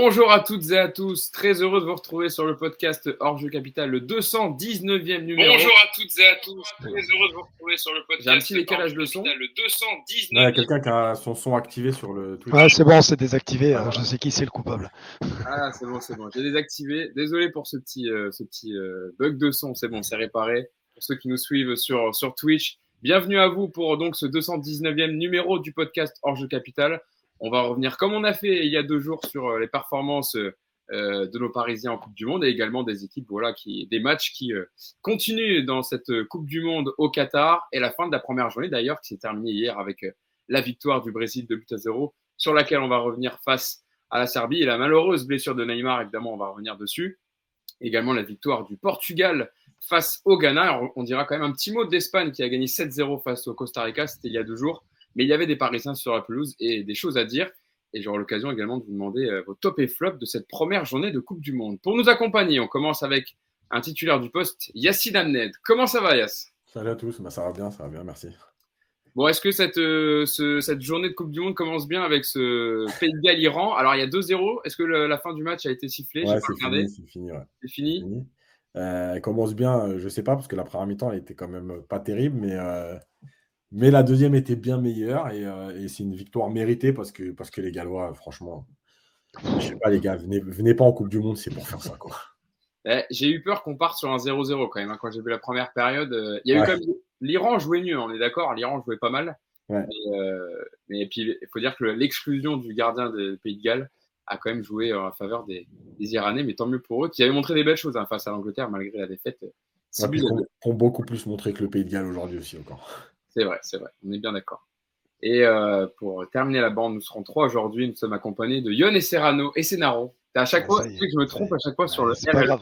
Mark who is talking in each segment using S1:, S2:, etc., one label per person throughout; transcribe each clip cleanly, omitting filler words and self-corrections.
S1: Bonjour à toutes et à tous, très heureux de vous retrouver sur le podcast Hors-Jeu Capital, le 219e numéro.
S2: Bonjour à toutes et à tous, très heureux de vous retrouver sur le podcast.
S1: J'ai un petit décalage de son.
S2: Le 219e.
S3: Ouais, quelqu'un qui a son son activé sur le Twitch.
S4: Ah, c'est bon, c'est désactivé.
S3: Ah, voilà.
S4: Je sais qui c'est le coupable.
S1: Ah, c'est bon. J'ai désactivé. Désolé pour ce petit bug de son. C'est bon, c'est réparé. Pour ceux qui nous suivent sur Twitch, bienvenue à vous pour donc ce 219e numéro du podcast Hors-Jeu Capital. On va revenir comme on a fait il y a 2 jours sur les performances de nos Parisiens en Coupe du Monde et également des équipes, des matchs qui continuent dans cette Coupe du Monde au Qatar et la fin de la première journée d'ailleurs qui s'est terminée hier avec la victoire du Brésil 2-0 sur laquelle on va revenir face à la Serbie et la malheureuse blessure de Neymar, évidemment, on va revenir dessus. Également la victoire du Portugal face au Ghana. Alors, on dira quand même un petit mot de l'Espagne qui a gagné 7-0 face au Costa Rica, c'était il y a 2 jours. Mais il y avait des Parisiens sur la pelouse et des choses à dire. Et j'aurai l'occasion également de vous demander vos top et flops de cette première journée de Coupe du Monde. Pour nous accompagner, on commence avec un titulaire du poste, Yacine Amned. Comment ça va, Yass?
S3: Salut à tous, ça va bien, merci.
S1: Bon, est-ce que cette journée de Coupe du Monde commence bien avec ce Pays de Galles-Iran? Alors, il y a 2-0. Est-ce que la fin du match a été sifflée?
S3: Ouais, c'est fini. Ouais.
S1: C'est fini.
S3: Elle commence bien, je sais pas, parce que la première mi-temps, elle était quand même pas terrible, mais la deuxième était bien meilleure et c'est une victoire méritée parce que les Gallois, franchement, je sais pas les gars, venez pas en Coupe du Monde, c'est pour faire ça, quoi.
S1: J'ai eu peur qu'on parte sur un 0-0 quand même. Quand j'ai vu la première période, il y a eu comme l'Iran jouait mieux, on est d'accord. L'Iran jouait pas mal.
S3: Ouais.
S1: Mais puis il faut dire que l'exclusion du gardien des Pays de Galles a quand même joué en faveur des Iranais, mais tant mieux pour eux qui avaient montré des belles choses face à l'Angleterre malgré la défaite.
S3: Qui ont beaucoup plus montré que le Pays de Galles aujourd'hui aussi encore.
S1: C'est vrai, on est bien d'accord. Et pour terminer la bande, nous serons 3 aujourd'hui. Nous sommes accompagnés de Yon et Serrano et Senaro. À chaque fois, je me trompe à chaque fois sur le
S4: RL.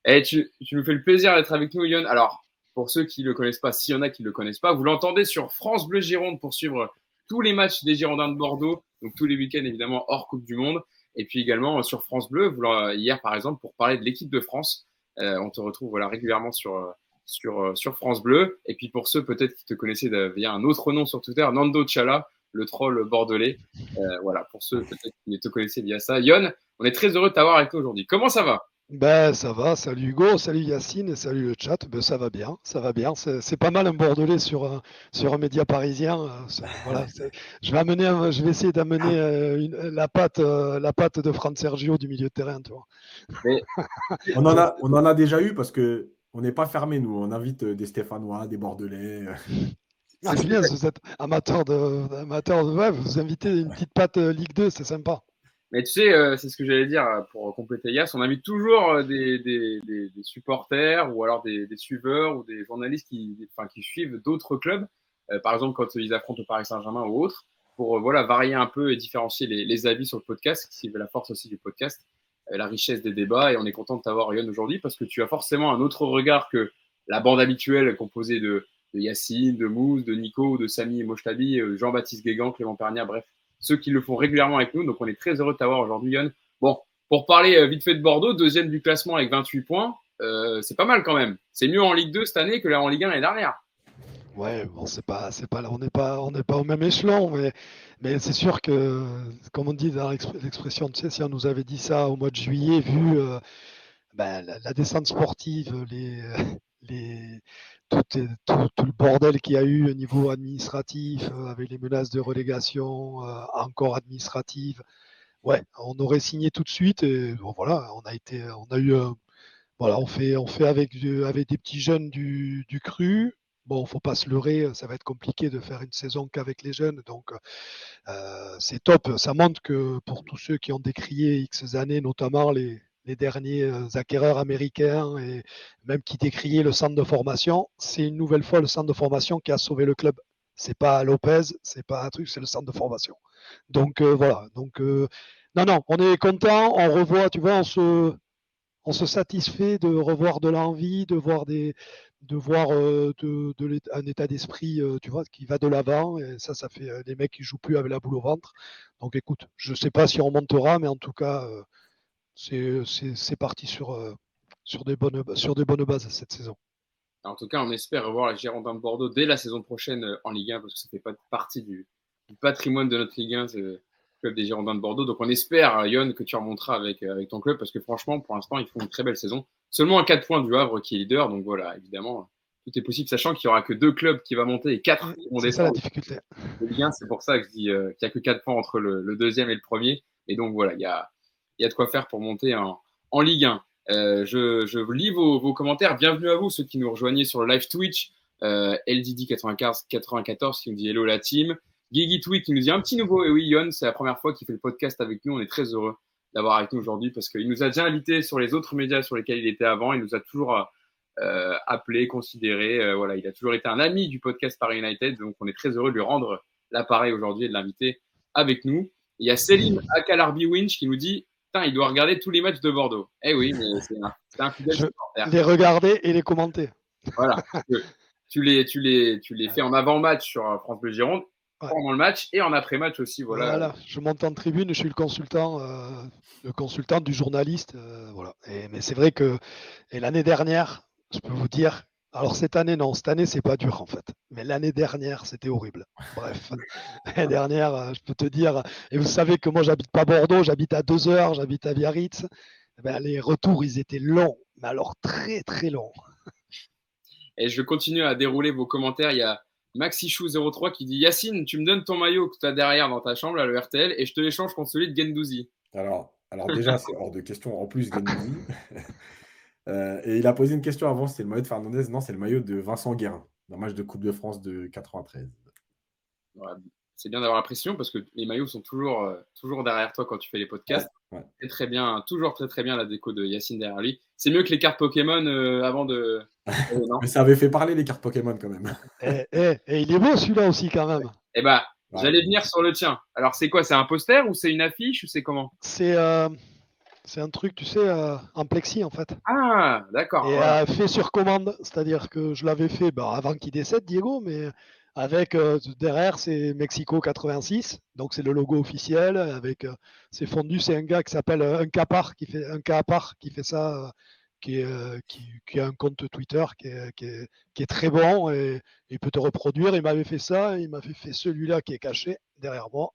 S1: Et tu nous fais le plaisir d'être avec nous, Yon. Alors, pour ceux qui ne le connaissent pas, s'il y en a qui ne le connaissent pas, vous l'entendez sur France Bleu Gironde pour suivre tous les matchs des Girondins de Bordeaux, donc tous les week-ends évidemment hors Coupe du Monde, et puis également sur France Bleu, hier par exemple, pour parler de l'équipe de France. On te retrouve régulièrement sur France Bleu. Et puis pour ceux peut-être qui te connaissaient via un autre nom sur Twitter, Nando Chala, le troll bordelais. Pour ceux peut-être qui te connaissaient via ça. Yon, on est très heureux de t'avoir avec nous aujourd'hui. Comment ça va?
S4: Ben, ça va, salut Hugo, salut Yacine et salut le chat. Ben, ça va bien. C'est pas mal un Bordelais sur un média parisien. Voilà, je vais essayer d'amener la patte de Fran Sergio du milieu de terrain, tu vois.
S1: Mais...
S3: on en a déjà eu parce que on n'est pas fermé, nous. On invite des Stéphanois, des Bordelais.
S4: C'est bien, vous êtes amateur de web, vous invitez une petite patte Ligue 2, c'est sympa.
S1: Mais tu sais, c'est ce que j'allais dire pour compléter Yass, on invite toujours des supporters ou alors des suiveurs ou des journalistes qui suivent d'autres clubs, par exemple quand ils affrontent le Paris Saint-Germain ou autres, pour varier un peu et différencier les avis sur le podcast, c'est la force aussi du podcast, la richesse des débats, et on est content de t'avoir, Yon, aujourd'hui, parce que tu as forcément un autre regard que la bande habituelle composée de Yacine, de Mousse, de Nico, de Samy et Mochtabi, Jean-Baptiste Guégan, Clément Pernier, bref, ceux qui le font régulièrement avec nous. Donc, on est très heureux de t'avoir aujourd'hui, Yon. Bon, pour parler vite fait de Bordeaux, 2e du classement avec 28 points, c'est pas mal quand même. C'est mieux en Ligue 2 cette année que en Ligue 1 l'année dernière.
S4: Ouais, bon, c'est pas là, on n'est pas au même échelon, mais c'est sûr que, comme on dit dans l'expression, tu sais, si on nous avait dit ça au mois de juillet, vu la descente sportive, tout le bordel qu'il y a eu au niveau administratif, avec les menaces de relégation, encore administratives. Ouais, on aurait signé tout de suite et bon, voilà, on fait avec des petits jeunes du cru. Bon, faut pas se leurrer, ça va être compliqué de faire une saison qu'avec les jeunes, donc c'est top. Ça montre que pour tous ceux qui ont décrié X années, notamment les derniers acquéreurs américains et même qui décriaient le centre de formation, c'est une nouvelle fois le centre de formation qui a sauvé le club. C'est pas Lopez, c'est pas un truc, c'est le centre de formation. Donc voilà. Donc non, on est content, on revoit, tu vois, on se satisfait de revoir de l'envie, de voir un état d'esprit, tu vois, qui va de l'avant. Et ça fait des mecs qui jouent plus avec la boule au ventre. Donc écoute, je sais pas si on montera, mais en tout cas, c'est parti sur des bonnes bases cette saison.
S1: En tout cas, on espère revoir les Girondins de Bordeaux dès la saison prochaine en Ligue 1 parce que ça fait pas partie du patrimoine de notre Ligue 1. club des Girondins de Bordeaux. Donc on espère, Yon, que tu remonteras avec ton club parce que franchement, pour l'instant, ils font une très belle saison. Seulement à 4 points du Havre qui est leader. Donc voilà, évidemment, tout est possible, sachant qu'il n'y aura que 2 clubs qui vont monter et 4 qui vont
S4: C'est ça la
S1: descendre.
S4: difficulté.
S1: Le lien, c'est pour ça que je dis qu'il n'y a que 4 points entre le deuxième et le premier. Et donc voilà, il y a de quoi faire pour monter en Ligue 1. Je lis vos commentaires. Bienvenue à vous, ceux qui nous rejoignez sur le live Twitch. LDD94 qui nous dit hello la team. Guigui Tweet qui nous dit un petit nouveau. Et oui, Yon, c'est la première fois qu'il fait le podcast avec nous. On est très heureux d'avoir avec nous aujourd'hui parce qu'il nous a déjà invités sur les autres médias sur lesquels il était avant. Il nous a toujours appelé, considéré. Voilà, il a toujours été un ami du podcast Paris United. Donc, on est très heureux de lui rendre l'appareil aujourd'hui et de l'inviter avec nous. Il y a Céline Akalarbi Winch qui nous dit il doit regarder tous les matchs de Bordeaux. Eh oui, mais c'est un fidèle supporter.
S4: Les regarder et les commenter.
S1: Voilà. Tu les fais en avant-match sur France Bleu Gironde, pendant le match et en après-match aussi. Voilà.
S4: Je monte en tribune, je suis le consultant du journaliste. Voilà. Mais c'est vrai que l'année dernière, je peux vous dire, alors cette année, non, cette année, c'est pas dur en fait. Mais l'année dernière, c'était horrible. Bref, l'année dernière, je peux te dire, et vous savez que moi, j'habite pas Bordeaux, j'habite à 2 heures, j'habite à Biarritz. Les retours, ils étaient longs, mais alors très, très longs.
S1: Et je continue à dérouler vos commentaires. Il y a Maxichou03 qui dit Yacine, tu me donnes ton maillot que tu as derrière dans ta chambre à le RTL et je te l'échange contre celui de Gendouzi.
S3: Alors déjà, c'est hors de question. En plus, Gendouzi. Et il a posé une question avant, c'était le maillot de Fernandez. Non, c'est le maillot de Vincent Guérin, dans le match de Coupe de France de 93.
S1: Ouais, c'est bien d'avoir la pression parce que les maillots sont toujours derrière toi quand tu fais les podcasts.
S3: Ouais.
S1: C'est très bien, toujours très très bien la déco de Yacine derrière lui. C'est mieux que les cartes Pokémon avant de.
S3: Non. Mais ça avait fait parler les cartes Pokémon quand même.
S4: Et il est beau celui-là aussi quand même.
S1: Eh ben, j'allais venir sur le tien. Alors c'est quoi? C'est un poster ou c'est une affiche ou c'est comment?
S4: C'est un truc, tu sais, en plexi en fait.
S1: Ah, d'accord.
S4: Et fait sur commande, c'est-à-dire que je l'avais fait avant qu'il décède, Diego, mais avec derrière c'est Mexico 86, donc c'est le logo officiel. Avec c'est fondu, c'est un gars qui s'appelle un Capar qui fait ça, qui a un compte Twitter qui est très bon et il peut te reproduire. Il m'avait fait ça, il m'avait fait celui-là qui est caché derrière moi.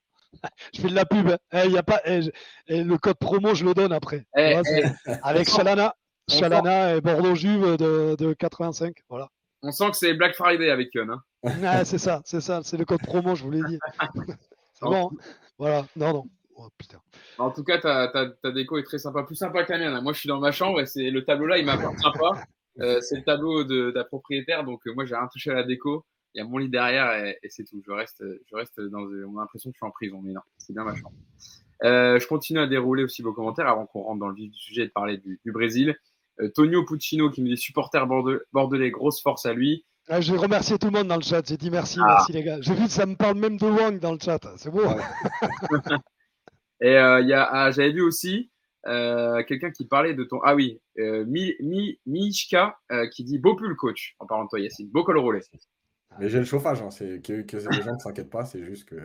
S4: Je fais de la pub. Y a pas, le code promo, je le donne après. Avec Chalana et Bordeaux Juve de 85. Voilà.
S1: On sent que c'est Black Friday avec Yon.
S4: Hein. C'est ça. C'est le code promo, je vous l'ai dit. C'est bon. Hein. Voilà. Non. Oh, putain.
S1: En tout cas, ta déco est très sympa. Plus sympa que la mienne. Moi, je suis dans ma chambre et le tableau là, il m'appartient pas. C'est le tableau de la propriétaire. Donc, moi, j'ai rien touché à la déco. Il y a mon lit derrière et c'est tout. Je reste dans. On a l'impression que je suis en prison, mais non, c'est bien ma chambre. Je continue à dérouler aussi vos commentaires avant qu'on rentre dans le vif du sujet et de parler du Brésil. Tonio Puccino qui me dit supporter bordelais, grosse force à lui.
S4: Je vais remercier tout le monde dans le chat. J'ai dit merci les gars. J'ai vu que ça me parle même de Wang dans le chat. C'est beau.
S1: Et j'avais vu aussi quelqu'un qui parlait de ton. Ah oui, Mishka qui dit beau pull coach en parlant de toi, Yacine. Beau col roulé.
S3: Mais j'ai le chauffage, hein. C'est que les gens ne s'inquiètent pas, c'est juste que.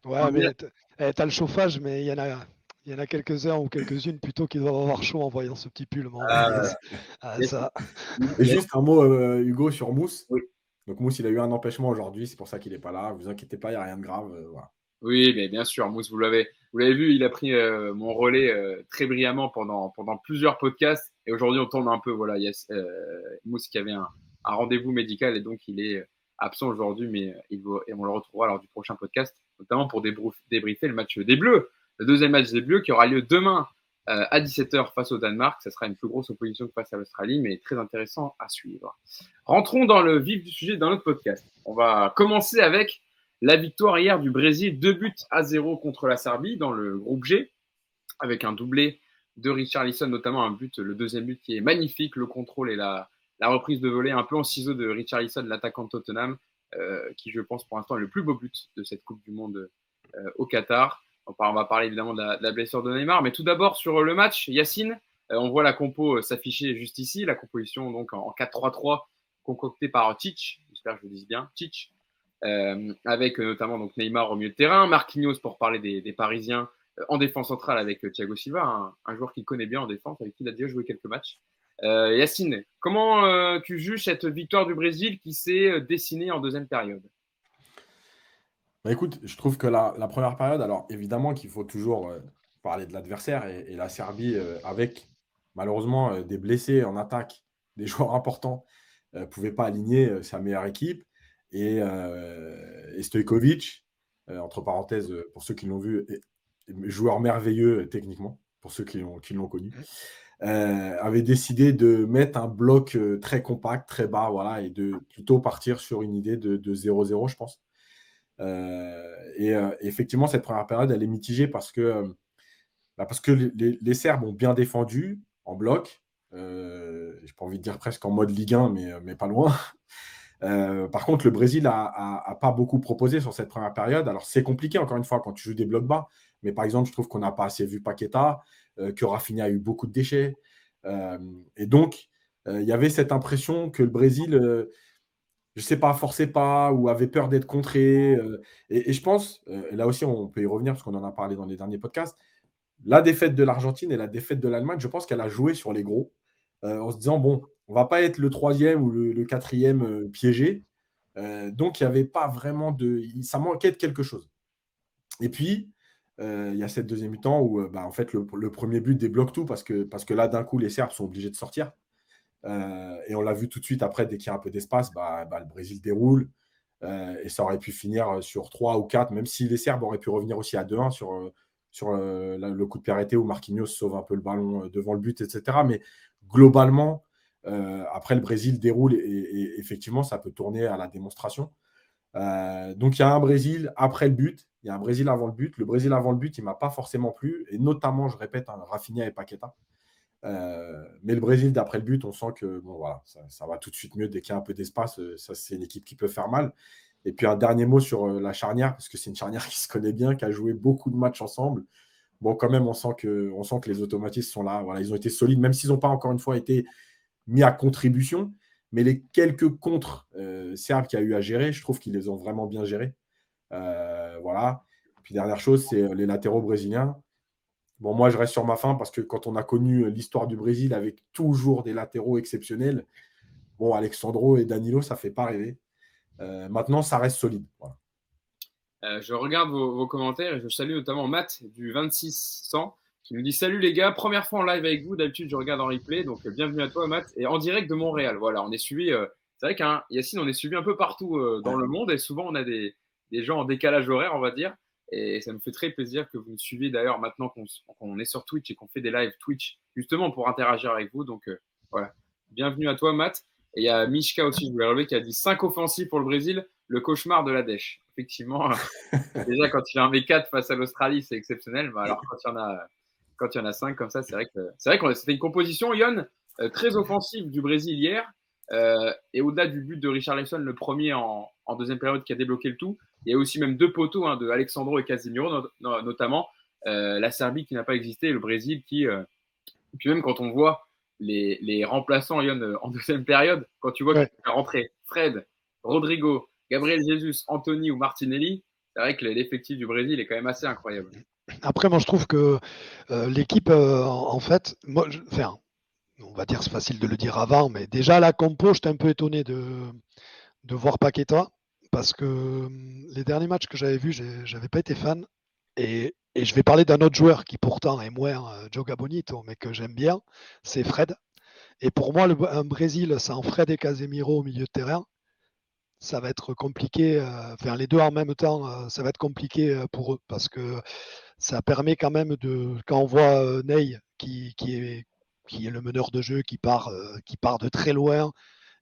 S4: Ouais, mais t'as le chauffage, mais il y en a quelques-uns ou quelques-unes plutôt qui doivent avoir chaud en voyant ce petit pull. Ça.
S3: Et juste un mot, Hugo, sur Mousse.
S1: Oui.
S3: Donc Mousse, il a eu un empêchement aujourd'hui, c'est pour ça qu'il n'est pas là. Vous inquiétez pas, il n'y a rien de grave. Voilà.
S1: Oui, mais bien sûr, Mousse, vous l'avez vu, il a pris mon relais très brillamment pendant plusieurs podcasts. Et aujourd'hui, on tourne un peu. Voilà, Mousse qui avait un rendez-vous médical et donc il est absent aujourd'hui, mais on le retrouvera lors du prochain podcast, notamment pour débriefer le match des Bleus, le deuxième match des Bleus qui aura lieu demain à 17h face au Danemark. Ça sera une plus grosse opposition que face à l'Australie, mais très intéressant à suivre. Rentrons dans le vif du sujet dans notre podcast. On va commencer avec la victoire hier du Brésil, 2-0 contre la Serbie dans le groupe G, avec un doublé de Richarlison, notamment un but, le deuxième but qui est magnifique, le contrôle et la reprise de volée un peu en ciseaux de Richarlison, l'attaquant de Tottenham, qui je pense pour l'instant est le plus beau but de cette Coupe du Monde au Qatar. On va parler évidemment de la blessure de Neymar, mais tout d'abord sur le match, Yacine, on voit la compo s'afficher juste ici, la composition donc en 4-3-3 concoctée par Tite, j'espère que je le dis bien, Tite, avec notamment donc Neymar au milieu de terrain, Marquinhos pour parler des Parisiens en défense centrale avec Thiago Silva, un joueur qu'il connaît bien en défense, avec qui il a déjà joué quelques matchs. Yacine, comment tu juges cette victoire du Brésil qui s'est dessinée en deuxième période?
S3: Bah, écoute, je trouve que la première période, alors évidemment qu'il faut toujours parler de l'adversaire et la Serbie, avec malheureusement des blessés en attaque, des joueurs importants, ne pouvait pas aligner sa meilleure équipe. Et Stojkovic, entre parenthèses, pour ceux qui l'ont vu, joueur merveilleux techniquement, pour ceux qui l'ont connu, avait décidé de mettre un bloc très compact, très bas, voilà, et de plutôt partir sur une idée de 0-0, je pense. Effectivement, cette première période, elle est mitigée parce que les Serbes ont bien défendu en bloc. Je n'ai pas envie de dire presque en mode Ligue 1, mais pas loin. Par contre, le Brésil a pas beaucoup proposé sur cette première période. Alors, c'est compliqué, encore une fois, quand tu joues des blocs bas. Mais par exemple, je trouve qu'on n'a pas assez vu Paqueta, que Rafinha a eu beaucoup de déchets. Et donc, il y avait cette impression que le Brésil, je ne sais pas, forçait pas ou avait peur d'être contré. Et je pense, et là aussi, on peut y revenir parce qu'on en a parlé dans les derniers podcasts, la défaite de l'Argentine et la défaite de l'Allemagne, je pense qu'elle a joué sur les gros, en se disant, bon, on ne va pas être le troisième ou le quatrième piégé. Donc, il n'y avait pas vraiment de... Ça manquait de quelque chose. Et puis, il y a cette deuxième mi-temps où en fait, le premier but débloque tout parce que là, d'un coup, les Serbes sont obligés de sortir. Et on l'a vu tout de suite après, dès qu'il y a un peu d'espace, le Brésil déroule. Et ça aurait pu finir sur 3 ou 4, même si les Serbes auraient pu revenir aussi à 2-1 sur le coup de pied arrêté où Marquinhos sauve un peu le ballon devant le but, etc. Mais globalement, après, le Brésil déroule et effectivement, ça peut tourner à la démonstration. Donc, il y a un Brésil après le but, il y a un Brésil avant le but. Le Brésil avant le but, il ne m'a pas forcément plu. Et notamment, je répète, Rafinha et Paqueta. Mais le Brésil, d'après le but, on sent que bon, voilà, ça va tout de suite mieux dès qu'il y a un peu d'espace. Ça, c'est une équipe qui peut faire mal. Et puis, un dernier mot sur la charnière, parce que c'est une charnière qui se connaît bien, qui a joué beaucoup de matchs ensemble. Bon, quand même, on sent que les automatismes sont là. Voilà, ils ont été solides, même s'ils n'ont pas, encore une fois, été mis à contribution. Mais les quelques contres serbes qu'il y a eu à gérer, je trouve qu'ils les ont vraiment bien gérés. Voilà. Puis, dernière chose, c'est les latéraux brésiliens. Bon, moi, je reste sur ma faim parce que quand on a connu l'histoire du Brésil avec toujours des latéraux exceptionnels, bon, Alexandro et Danilo, ça ne fait pas rêver. Maintenant, ça reste solide. Voilà.
S1: Je regarde vos commentaires et je salue notamment Matt du 2600 qui nous dit salut les gars, première fois en live avec vous. D'habitude, je regarde en replay, donc bienvenue à toi, Matt. Et en direct de Montréal. Voilà, on est suivi. C'est vrai qu'Yacine, on est suivi un peu partout dans le monde et souvent on a des gens en décalage horaire, on va dire. Et ça me fait très plaisir que vous nous suiviez d'ailleurs maintenant qu'on est sur Twitch et qu'on fait des lives Twitch justement pour interagir avec vous. Donc voilà, bienvenue à toi, Matt. Et il y a Mishka aussi, je voulais relever, qui a dit 5 offensifs pour le Brésil, le cauchemar de la dèche. Effectivement, déjà quand il y a un V4 face à l'Australie, c'est exceptionnel. Mais alors quand il y en a 5 comme ça, c'est vrai que c'était une composition, Yon, très offensive du Brésil hier. Et au-delà du but de Richarlison, le premier en deuxième période qui a débloqué le tout, il y a aussi même 2 poteaux de Alexandro et Casemiro notamment. La Serbie qui n'a pas existé et le Brésil qui... Et puis même quand on voit les remplaçants Yon, en deuxième période, quand tu vois qu'il fait rentrer Fred, Rodrigo, Gabriel Jesus, Anthony ou Martinelli, c'est vrai que l'effectif du Brésil est quand même assez incroyable.
S4: Après, moi, je trouve que l'équipe, en fait, on va dire c'est facile de le dire avant, mais déjà la compo, j'étais un peu étonné de voir Paqueta parce que les derniers matchs que j'avais vus, j'avais pas été fan. Et je vais parler d'un autre joueur qui pourtant est moins Joga Bonito, mais que j'aime bien, c'est Fred. Et pour moi, un Brésil sans Fred et Casemiro au milieu de terrain, ça va être compliqué. Les deux en même temps, ça va être compliqué pour eux parce que ça permet quand même quand on voit Ney qui est le meneur de jeu, qui part de très loin,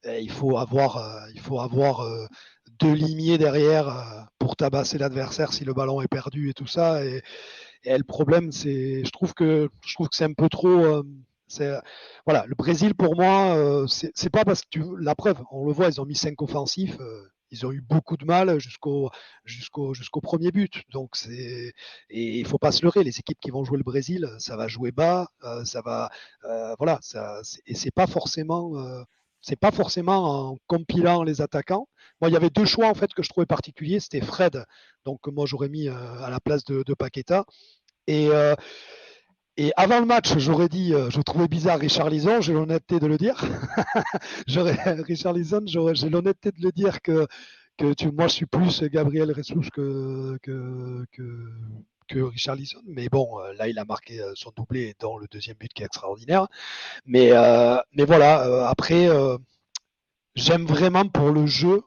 S4: il faut avoir 2 limiers derrière pour tabasser l'adversaire si le ballon est perdu et tout ça. Et le problème, je trouve que c'est un peu trop. Voilà, le Brésil pour moi, c'est pas parce que la preuve, on le voit, ils ont mis 5 offensifs. Ils ont eu beaucoup de mal jusqu'au premier but. Donc et il faut pas se leurrer. Les équipes qui vont jouer le Brésil, ça va jouer bas, voilà. Et c'est pas forcément en compilant les attaquants. Moi, il y avait 2 choix en fait que je trouvais particuliers. C'était Fred, donc moi j'aurais mis à la place de Paqueta. Et avant le match, j'aurais dit, je trouvais bizarre Richarlison, j'ai l'honnêteté de le dire. Richarlison, j'ai l'honnêteté de le dire que moi, je suis plus Gabriel Jesus que Richarlison. Mais bon, là, il a marqué son doublé, dans le deuxième but qui est extraordinaire. Mais voilà, après, j'aime vraiment pour le jeu,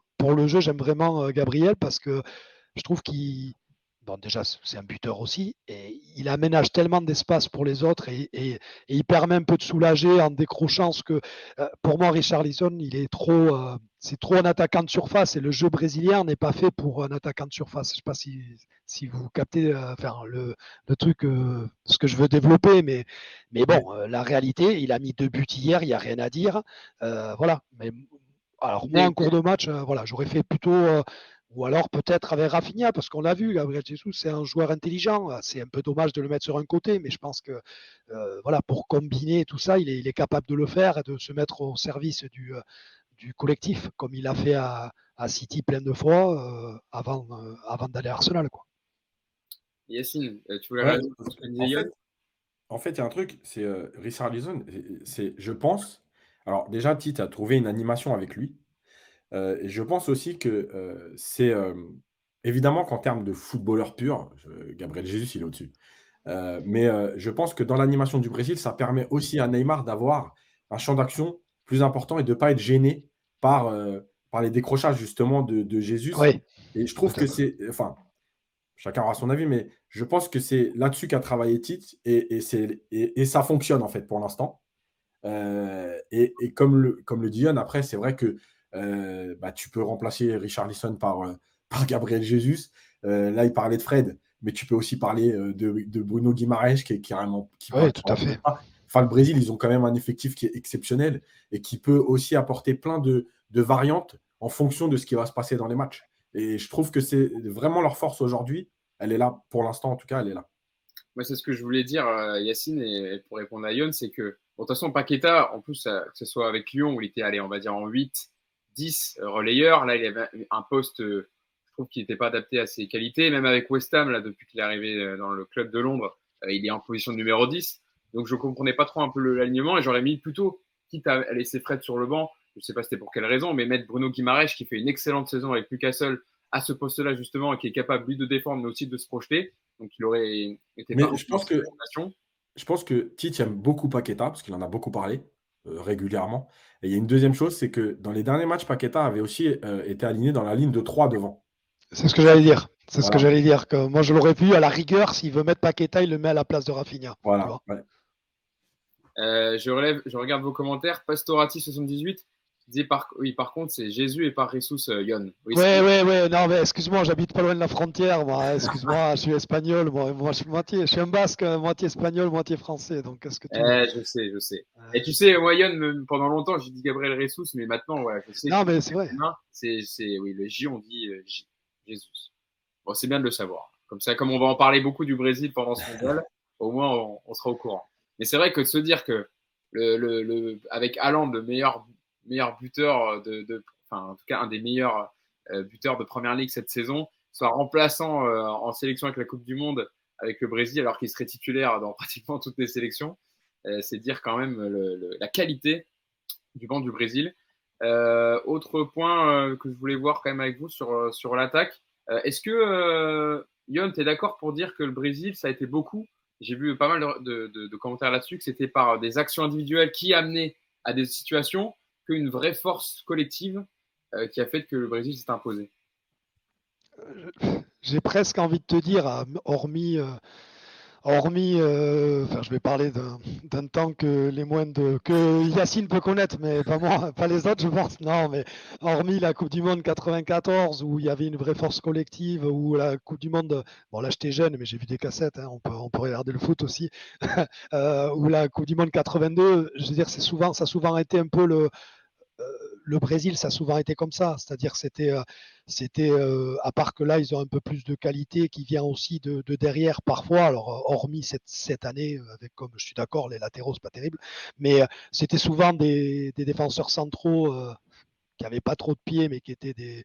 S4: j'aime vraiment Gabriel parce que je trouve qu'il. Bon, déjà, c'est un buteur aussi, et il aménage tellement d'espace pour les autres et il permet un peu de soulager en décrochant ce que, pour moi, Richarlison, c'est trop un attaquant de surface et le jeu brésilien n'est pas fait pour un attaquant de surface. Je ne sais pas si vous captez le truc, ce que je veux développer, mais bon, la réalité, il a mis 2 buts hier, il n'y a rien à dire. Voilà. Mais alors, moi, en cours de match, voilà, j'aurais fait plutôt. Ou alors peut-être avec Rafinha, parce qu'on l'a vu, Gabriel Jesus, c'est un joueur intelligent. C'est un peu dommage de le mettre sur un côté, mais je pense que voilà, pour combiner tout ça, il est capable de le faire et de se mettre au service du collectif, comme il a fait à City plein de fois avant d'aller à Arsenal, quoi.
S1: Yacine, tu voulais
S3: Ouais,
S1: réagir sur ce que disait Yon?
S3: en fait, il y a un truc, c'est Richarlison, je pense. Alors, déjà, Tite a trouvé une animation avec lui. Et je pense aussi que c'est évidemment qu'en termes de footballeur pur, Gabriel Jesus, il est au-dessus. Mais je pense que dans l'animation du Brésil, ça permet aussi à Neymar d'avoir un champ d'action plus important et de ne pas être gêné par les décrochages justement de Jesus.
S4: Oui,
S3: Et je trouve que c'est. Enfin, chacun aura son avis, mais je pense que c'est là-dessus qu'a travaillé Tite et ça fonctionne en fait pour l'instant. Et comme le dit Yann, après, c'est vrai que tu peux remplacer Richarlison par Gabriel Jesus. Là, il parlait de Fred, mais tu peux aussi parler de Bruno Guimaraes qui est carrément.
S4: Oui, tout à fait.
S3: Enfin, le Brésil, ils ont quand même un effectif qui est exceptionnel et qui peut aussi apporter plein de variantes en fonction de ce qui va se passer dans les matchs. Et je trouve que c'est vraiment leur force aujourd'hui. Elle est là, pour l'instant en tout cas, elle est là.
S1: Moi, c'est ce que je voulais dire, Yacine, et pour répondre à Yon, c'est que, bon, de toute façon, Paqueta, en plus, que ce soit avec Lyon, où il était allé, on va dire, en 8, 10 relayeur, là, il avait un poste, je trouve qu'il n'était pas adapté à ses qualités. Même avec West Ham, là, depuis qu'il est arrivé dans le club de Londres, il est en position de numéro 10. Donc, je ne comprenais pas trop un peu l'alignement, et j'aurais mis plutôt, quitte à laisser Fred sur le banc, je ne sais pas c'était pour quelle raison, mais mettre Bruno Guimaraes, qui fait une excellente saison avec Newcastle, à ce poste-là, justement, et qui est capable, lui, de défendre, mais aussi de se projeter. Donc, il aurait été.
S3: Mais je pense que Tite aime beaucoup Paqueta, parce qu'il en a beaucoup parlé régulièrement. Et il y a une deuxième chose, c'est que dans les derniers matchs, Paqueta avait aussi été aligné dans la ligne de 3 devant.
S4: C'est ce que j'allais dire. C'est ce que j'allais dire. Que moi, je l'aurais vu à la rigueur. S'il veut mettre Paqueta, il le met à la place de Rafinha.
S3: Voilà. Ouais.
S1: Je regarde vos commentaires. Pastorati78 dit par contre, c'est Jésus et par Jesus, Yon.
S4: Oui, non, mais excuse-moi, j'habite pas loin de la frontière, moi. Excuse-moi, je suis espagnol. Moi, je suis un basque, moitié espagnol, moitié français. Donc, qu'est-ce que tu
S1: je sais. Et tu sais, moi, Yon, pendant longtemps, j'ai dit Gabriel Jesus, mais maintenant, voilà, je sais.
S4: Non, mais c'est vrai.
S1: Oui, le J, on dit Jésus. Bon, c'est bien de le savoir. Comme ça, comme on va en parler beaucoup du Brésil pendant ce mondial, au moins, on sera au courant. Mais c'est vrai que de se dire que avec Haaland, le meilleur buteur enfin, en tout cas, un des meilleurs buteurs de première ligue cette saison, soit remplaçant en sélection avec la Coupe du Monde avec le Brésil, alors qu'il serait titulaire dans pratiquement toutes les sélections. C'est dire quand même la qualité du banc du Brésil. Autre point que je voulais voir quand même avec vous sur l'attaque. Est-ce que, Yon, tu es d'accord pour dire que le Brésil, ça a été beaucoup, j'ai vu pas mal de commentaires là-dessus, que c'était par des actions individuelles qui amenaient à des situations qu'une vraie force collective qui a fait que le Brésil s'est imposé?
S4: J'ai presque envie de te dire, hormis je vais parler d'un temps que Yacine peut connaître, mais pas moi, pas les autres, je pense. Non, mais hormis la Coupe du Monde 94, où il y avait une vraie force collective, ou la Coupe du Monde, bon là j'étais jeune, mais j'ai vu des cassettes, hein, on peut regarder le foot aussi, ou la Coupe du Monde 82, je veux dire, ça a souvent été un peu le Brésil, ça a souvent été comme ça. C'est-à-dire c'était à part que là, ils ont un peu plus de qualité qui vient aussi de derrière parfois. Alors, hormis cette année, comme je suis d'accord, les latéraux, c'est pas terrible. Mais c'était souvent des défenseurs centraux qui n'avaient pas trop de pieds, mais qui étaient des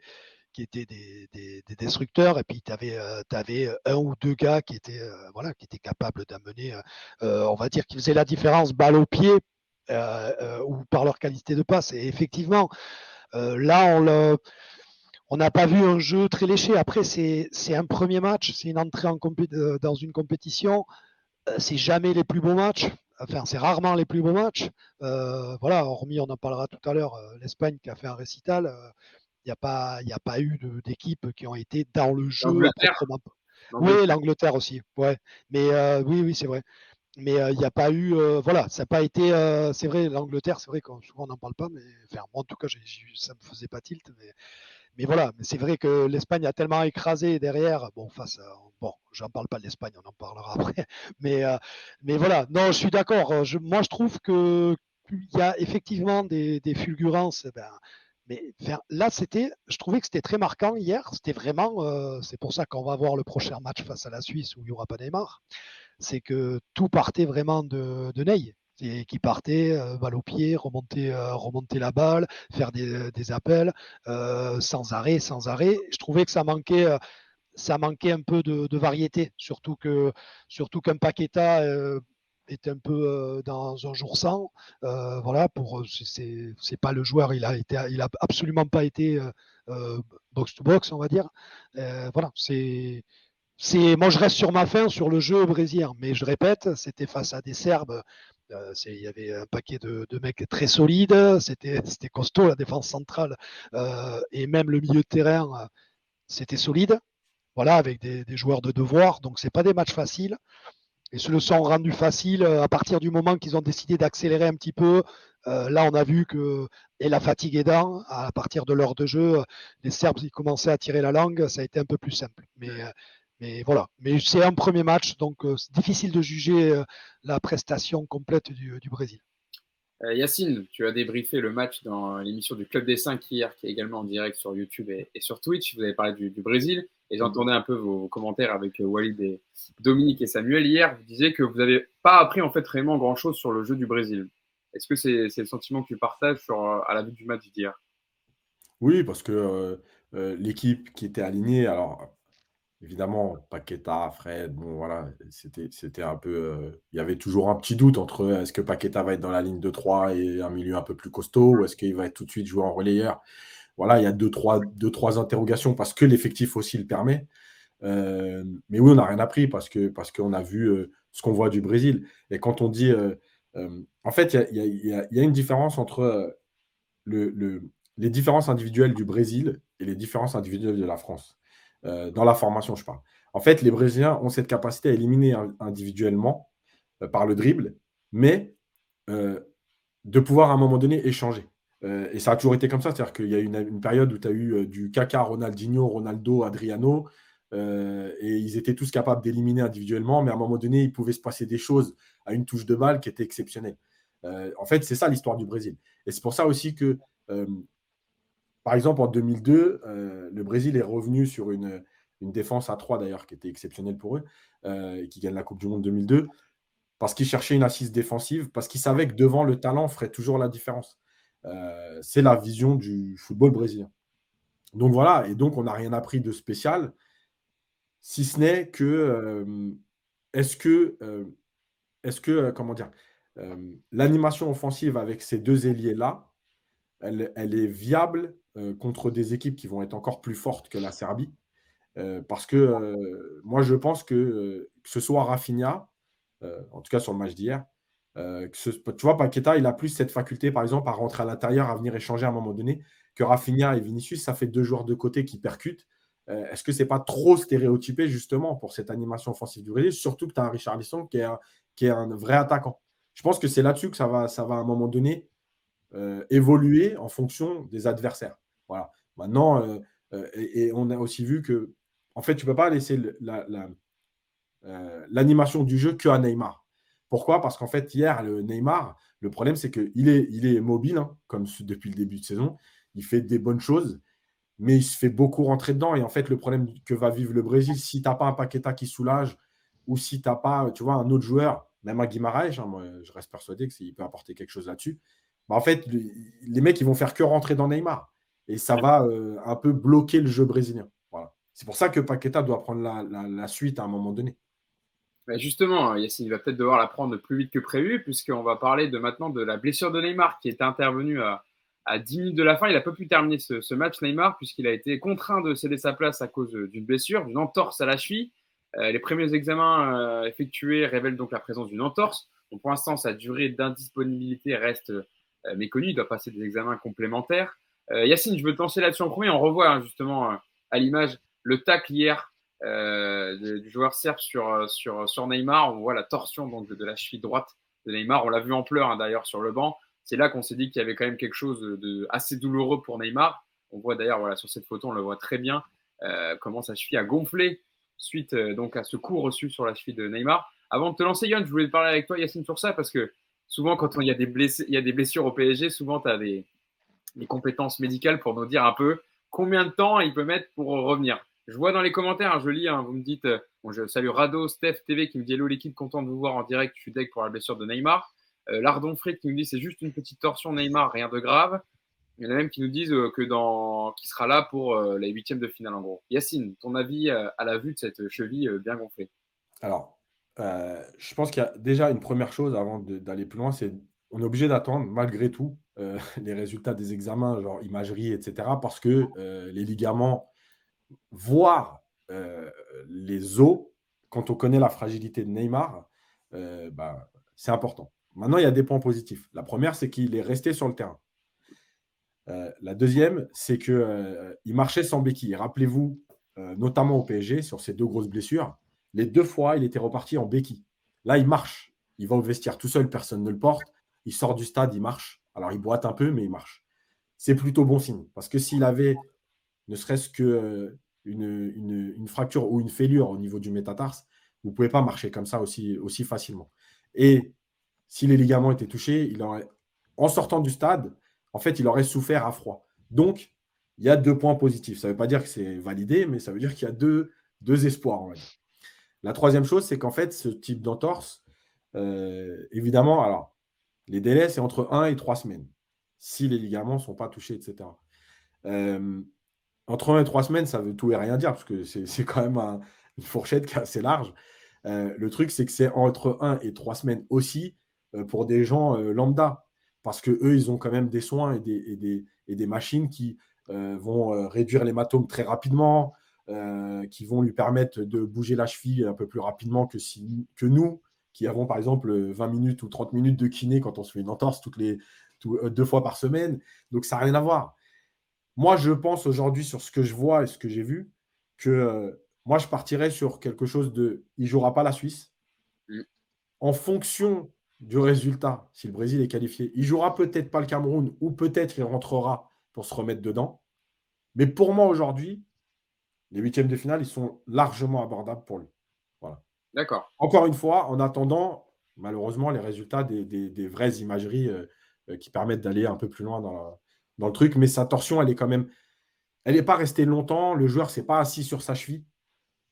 S4: destructeurs. Et puis, tu avais un ou deux gars qui étaient capables d'amener, on va dire, qui faisaient la différence balle au pied. Ou par leur qualité de passe. Et effectivement, là, on n'a pas vu un jeu très léché. Après, c'est un premier match, c'est une entrée dans une compétition. C'est jamais les plus beaux matchs. Enfin, c'est rarement les plus beaux matchs. Voilà, hormis, on en parlera tout à l'heure, l'Espagne qui a fait un récital. Il n'y a pas eu d'équipes qui ont été dans le jeu à
S1: L'Angleterre,
S4: proprement. Oui,
S1: l'Angleterre.
S4: l'Angleterre aussi. Ouais. Mais oui, c'est vrai. Mais il n'y a pas eu, voilà, ça n'a pas été, c'est vrai, l'Angleterre, c'est vrai que souvent on n'en parle pas, mais enfin, moi en tout cas, ça me faisait pas tilt. Mais voilà, mais c'est vrai que l'Espagne a tellement écrasé derrière. Bon, bon, j'en parle pas de l'Espagne, on en parlera après. Mais, euh, mais voilà, non, je suis d'accord. Moi, je trouve que il y a effectivement des fulgurances. Ben, mais enfin, là, je trouvais que c'était très marquant hier. C'était vraiment, c'est pour ça qu'on va voir le prochain match face à la Suisse où il n'y aura pas Neymar. C'est que tout partait vraiment de Ney. Et qui partait, balle au pied, remonter la balle, faire des appels sans arrêt, sans arrêt. Je trouvais que ça manquait un peu de variété, surtout qu'un Paqueta est un peu dans un jour sans. Voilà, c'est pas le joueur, il a absolument pas été box to box, on va dire. Voilà, moi, je reste sur ma fin sur le jeu brésilien, mais je répète, c'était face à des Serbes. Il y avait un paquet de mecs très solides, c'était costaud la défense centrale et même le milieu de terrain, c'était solide. Voilà, avec des joueurs de devoir, donc c'est pas des matchs faciles. Et se le sont rendus faciles à partir du moment qu'ils ont décidé d'accélérer un petit peu. Là, on a vu que, et la fatigue aidant, à partir de l'heure de jeu, les Serbes ils commençaient à tirer la langue, ça a été un peu plus simple. Mais voilà. Mais c'est un premier match, donc c'est difficile de juger la prestation complète du Brésil.
S1: Yacine, tu as débriefé le match dans l'émission du Club des 5 hier, qui est également en direct sur YouTube et sur Twitch. Vous avez parlé du Brésil et j'entendais un peu vos commentaires avec Walid et Dominique et Samuel. Hier, vous disiez que vous n'avez pas appris en fait vraiment grand-chose sur le jeu du Brésil. Est-ce que c'est le sentiment que tu partages à la vue du match d'hier?
S3: Oui, parce que l'équipe qui était alignée, alors évidemment, Paqueta, Fred, bon voilà, c'était un peu, il y avait toujours un petit doute entre est-ce que Paqueta va être dans la ligne de 3 et un milieu un peu plus costaud, ou est-ce qu'il va être tout de suite joué en relayeur. Voilà, il y a deux, trois interrogations parce que l'effectif aussi le permet. Mais oui, on n'a rien appris parce qu'on a vu ce qu'on voit du Brésil. Et quand on dit, en fait, il y a une différence entre le, le- les différences individuelles du Brésil et les différences individuelles de la France. Dans la formation, je parle. En fait, les Brésiliens ont cette capacité à éliminer individuellement par le dribble, mais euh, de pouvoir à un moment donné échanger. Et ça a toujours été comme ça, c'est-à-dire qu'il y a une période où tu as eu du Kaká, Ronaldinho, Ronaldo, Adriano, et ils étaient tous capables d'éliminer individuellement, mais à un moment donné, il pouvait se passer des choses à une touche de balle qui étaient exceptionnelles. En fait, c'est ça l'histoire du Brésil. Et c'est pour ça aussi que euh, par exemple, en 2002, le Brésil est revenu sur une défense à 3 d'ailleurs, qui était exceptionnelle pour eux, et qui gagne la Coupe du Monde 2002, parce qu'ils cherchaient une assise défensive, parce qu'ils savaient que devant, le talent ferait toujours la différence. C'est la vision du football brésilien. Donc voilà, et donc on n'a rien appris de spécial, si ce n'est que est-ce que, comment dire, l'animation offensive avec ces deux ailiers-là, elle est viable contre des équipes qui vont être encore plus fortes que la Serbie. Parce que moi, je pense que ce soit Rafinha, en tout cas sur le match d'hier, tu vois, Paqueta, il a plus cette faculté, par exemple, à rentrer à l'intérieur, à venir échanger à un moment donné, que Rafinha et Vinicius, ça fait deux joueurs de côté qui percutent. Est-ce que c'est pas trop stéréotypé, justement, pour cette animation offensive du Brésil, surtout que tu as un Richarlison qui est un vrai attaquant. Je pense que c'est là-dessus que ça va à un moment donné évoluer en fonction des adversaires. Voilà. Maintenant, et on a aussi vu que, en fait, tu ne peux pas laisser l'animation du jeu qu'à Neymar. Pourquoi? Parce qu'en fait, hier, le Neymar, le problème, c'est qu'il est mobile, hein, comme depuis le début de saison. Il fait des bonnes choses, mais il se fait beaucoup rentrer dedans. Et en fait, le problème que va vivre le Brésil, si tu n'as pas un Paqueta qui soulage, ou si tu n'as pas, tu vois, un autre joueur, même un Guimaraes, hein, moi, je reste persuadé qu'il peut apporter quelque chose là-dessus. Bah, en fait, les mecs, ils vont faire que rentrer dans Neymar. Et ça va un peu bloquer le jeu brésilien. Voilà. C'est pour ça que Paqueta doit prendre la suite à un moment donné.
S1: Bah, justement, Yacine, il va peut-être devoir la prendre plus vite que prévu, puisqu'on va parler maintenant de la blessure de Neymar qui est intervenue à à 10 minutes de la fin, il n'a pas pu terminer ce match, Neymar, puisqu'il a été contraint de céder sa place à cause d'une blessure, d'une entorse à la cheville. Les premiers examens effectués révèlent donc la présence d'une entorse. Donc, pour l'instant, sa durée d'indisponibilité reste méconnue. Il doit passer des examens complémentaires. Yacine, je veux te lancer là-dessus en premier. On revoit justement à l'image le tacle hier du joueur serbe sur Neymar. On voit la torsion donc, de la cheville droite de Neymar. On l'a vu en pleurs d'ailleurs sur le banc. C'est là qu'on s'est dit qu'il y avait quand même quelque chose de assez douloureux pour Neymar. On voit d'ailleurs sur cette photo, on le voit très bien comment sa cheville a gonflé suite donc à ce coup reçu sur la cheville de Neymar. Avant de te lancer, Yann, je voulais te parler avec toi, Yacine, sur ça, parce que souvent, quand il y a des blessures au PSG, souvent, tu as des compétences médicales pour nous dire un peu combien de temps il peut mettre pour revenir. Je vois dans les commentaires, je lis, vous me dites, je salue Rado, Steph TV qui me dit hello l'équipe, content de vous voir en direct, je suis deg pour la blessure de Neymar. Lardon Frit qui nous dit c'est juste une petite torsion Neymar, rien de grave. Il y en a même qui nous disent qu'il sera là pour les huitièmes de finale en gros. Yacine, ton avis à la vue de cette cheville bien gonflée?
S3: Alors, je pense qu'il y a déjà une première chose avant d'aller plus loin, c'est on est obligé d'attendre malgré tout les résultats des examens, genre imagerie, etc. Parce que les ligaments, voire les os, quand on connaît la fragilité de Neymar, c'est important. Maintenant, il y a des points positifs. La première, c'est qu'il est resté sur le terrain. La deuxième, c'est qu'il marchait sans béquille. Rappelez-vous, notamment au PSG, sur ces deux grosses blessures, les deux fois, il était reparti en béquille. Là, il marche. Il va au vestiaire tout seul, personne ne le porte. Il sort du stade, il marche. Alors, il boite un peu, mais il marche. C'est plutôt bon signe. Parce que s'il avait ne serait-ce qu'une fracture ou une fêlure au niveau du métatarse, vous ne pouvez pas marcher comme ça aussi facilement. Et si les ligaments étaient touchés, en sortant du stade, en fait, il aurait souffert à froid. Donc, il y a 2 points positifs. Ça ne veut pas dire que c'est validé, mais ça veut dire qu'il y a deux espoirs, on va dire. La troisième chose, c'est qu'en fait, ce type d'entorse, évidemment, alors, les délais, c'est entre 1 et 3 semaines, si les ligaments ne sont pas touchés, etc. Entre 1 et 3 semaines, ça veut tout et rien dire, parce que c'est quand même une fourchette qui est assez large. Le truc, c'est que c'est entre 1 et 3 semaines aussi pour des gens lambda, parce qu'eux, ils ont quand même des soins et des machines qui vont réduire l'hématome très rapidement, qui vont lui permettre de bouger la cheville un peu plus rapidement que nous, qui avons par exemple 20 minutes ou 30 minutes de kiné quand on se fait une entorse 2 fois par semaine. Donc, ça n'a rien à voir. Moi, je pense aujourd'hui, sur ce que je vois et ce que j'ai vu, que moi, je partirais sur quelque chose il ne jouera pas la Suisse. En fonction du résultat, si le Brésil est qualifié, il ne jouera peut-être pas le Cameroun ou peut-être il rentrera pour se remettre dedans. Mais pour moi, aujourd'hui, les huitièmes de finale, ils sont largement abordables pour lui. Voilà.
S1: D'accord.
S3: Encore une fois, en attendant, malheureusement, les résultats des vraies imageries qui permettent d'aller un peu plus loin dans le truc. Mais sa torsion, elle n'est pas restée longtemps. Le joueur ne s'est pas assis sur sa cheville.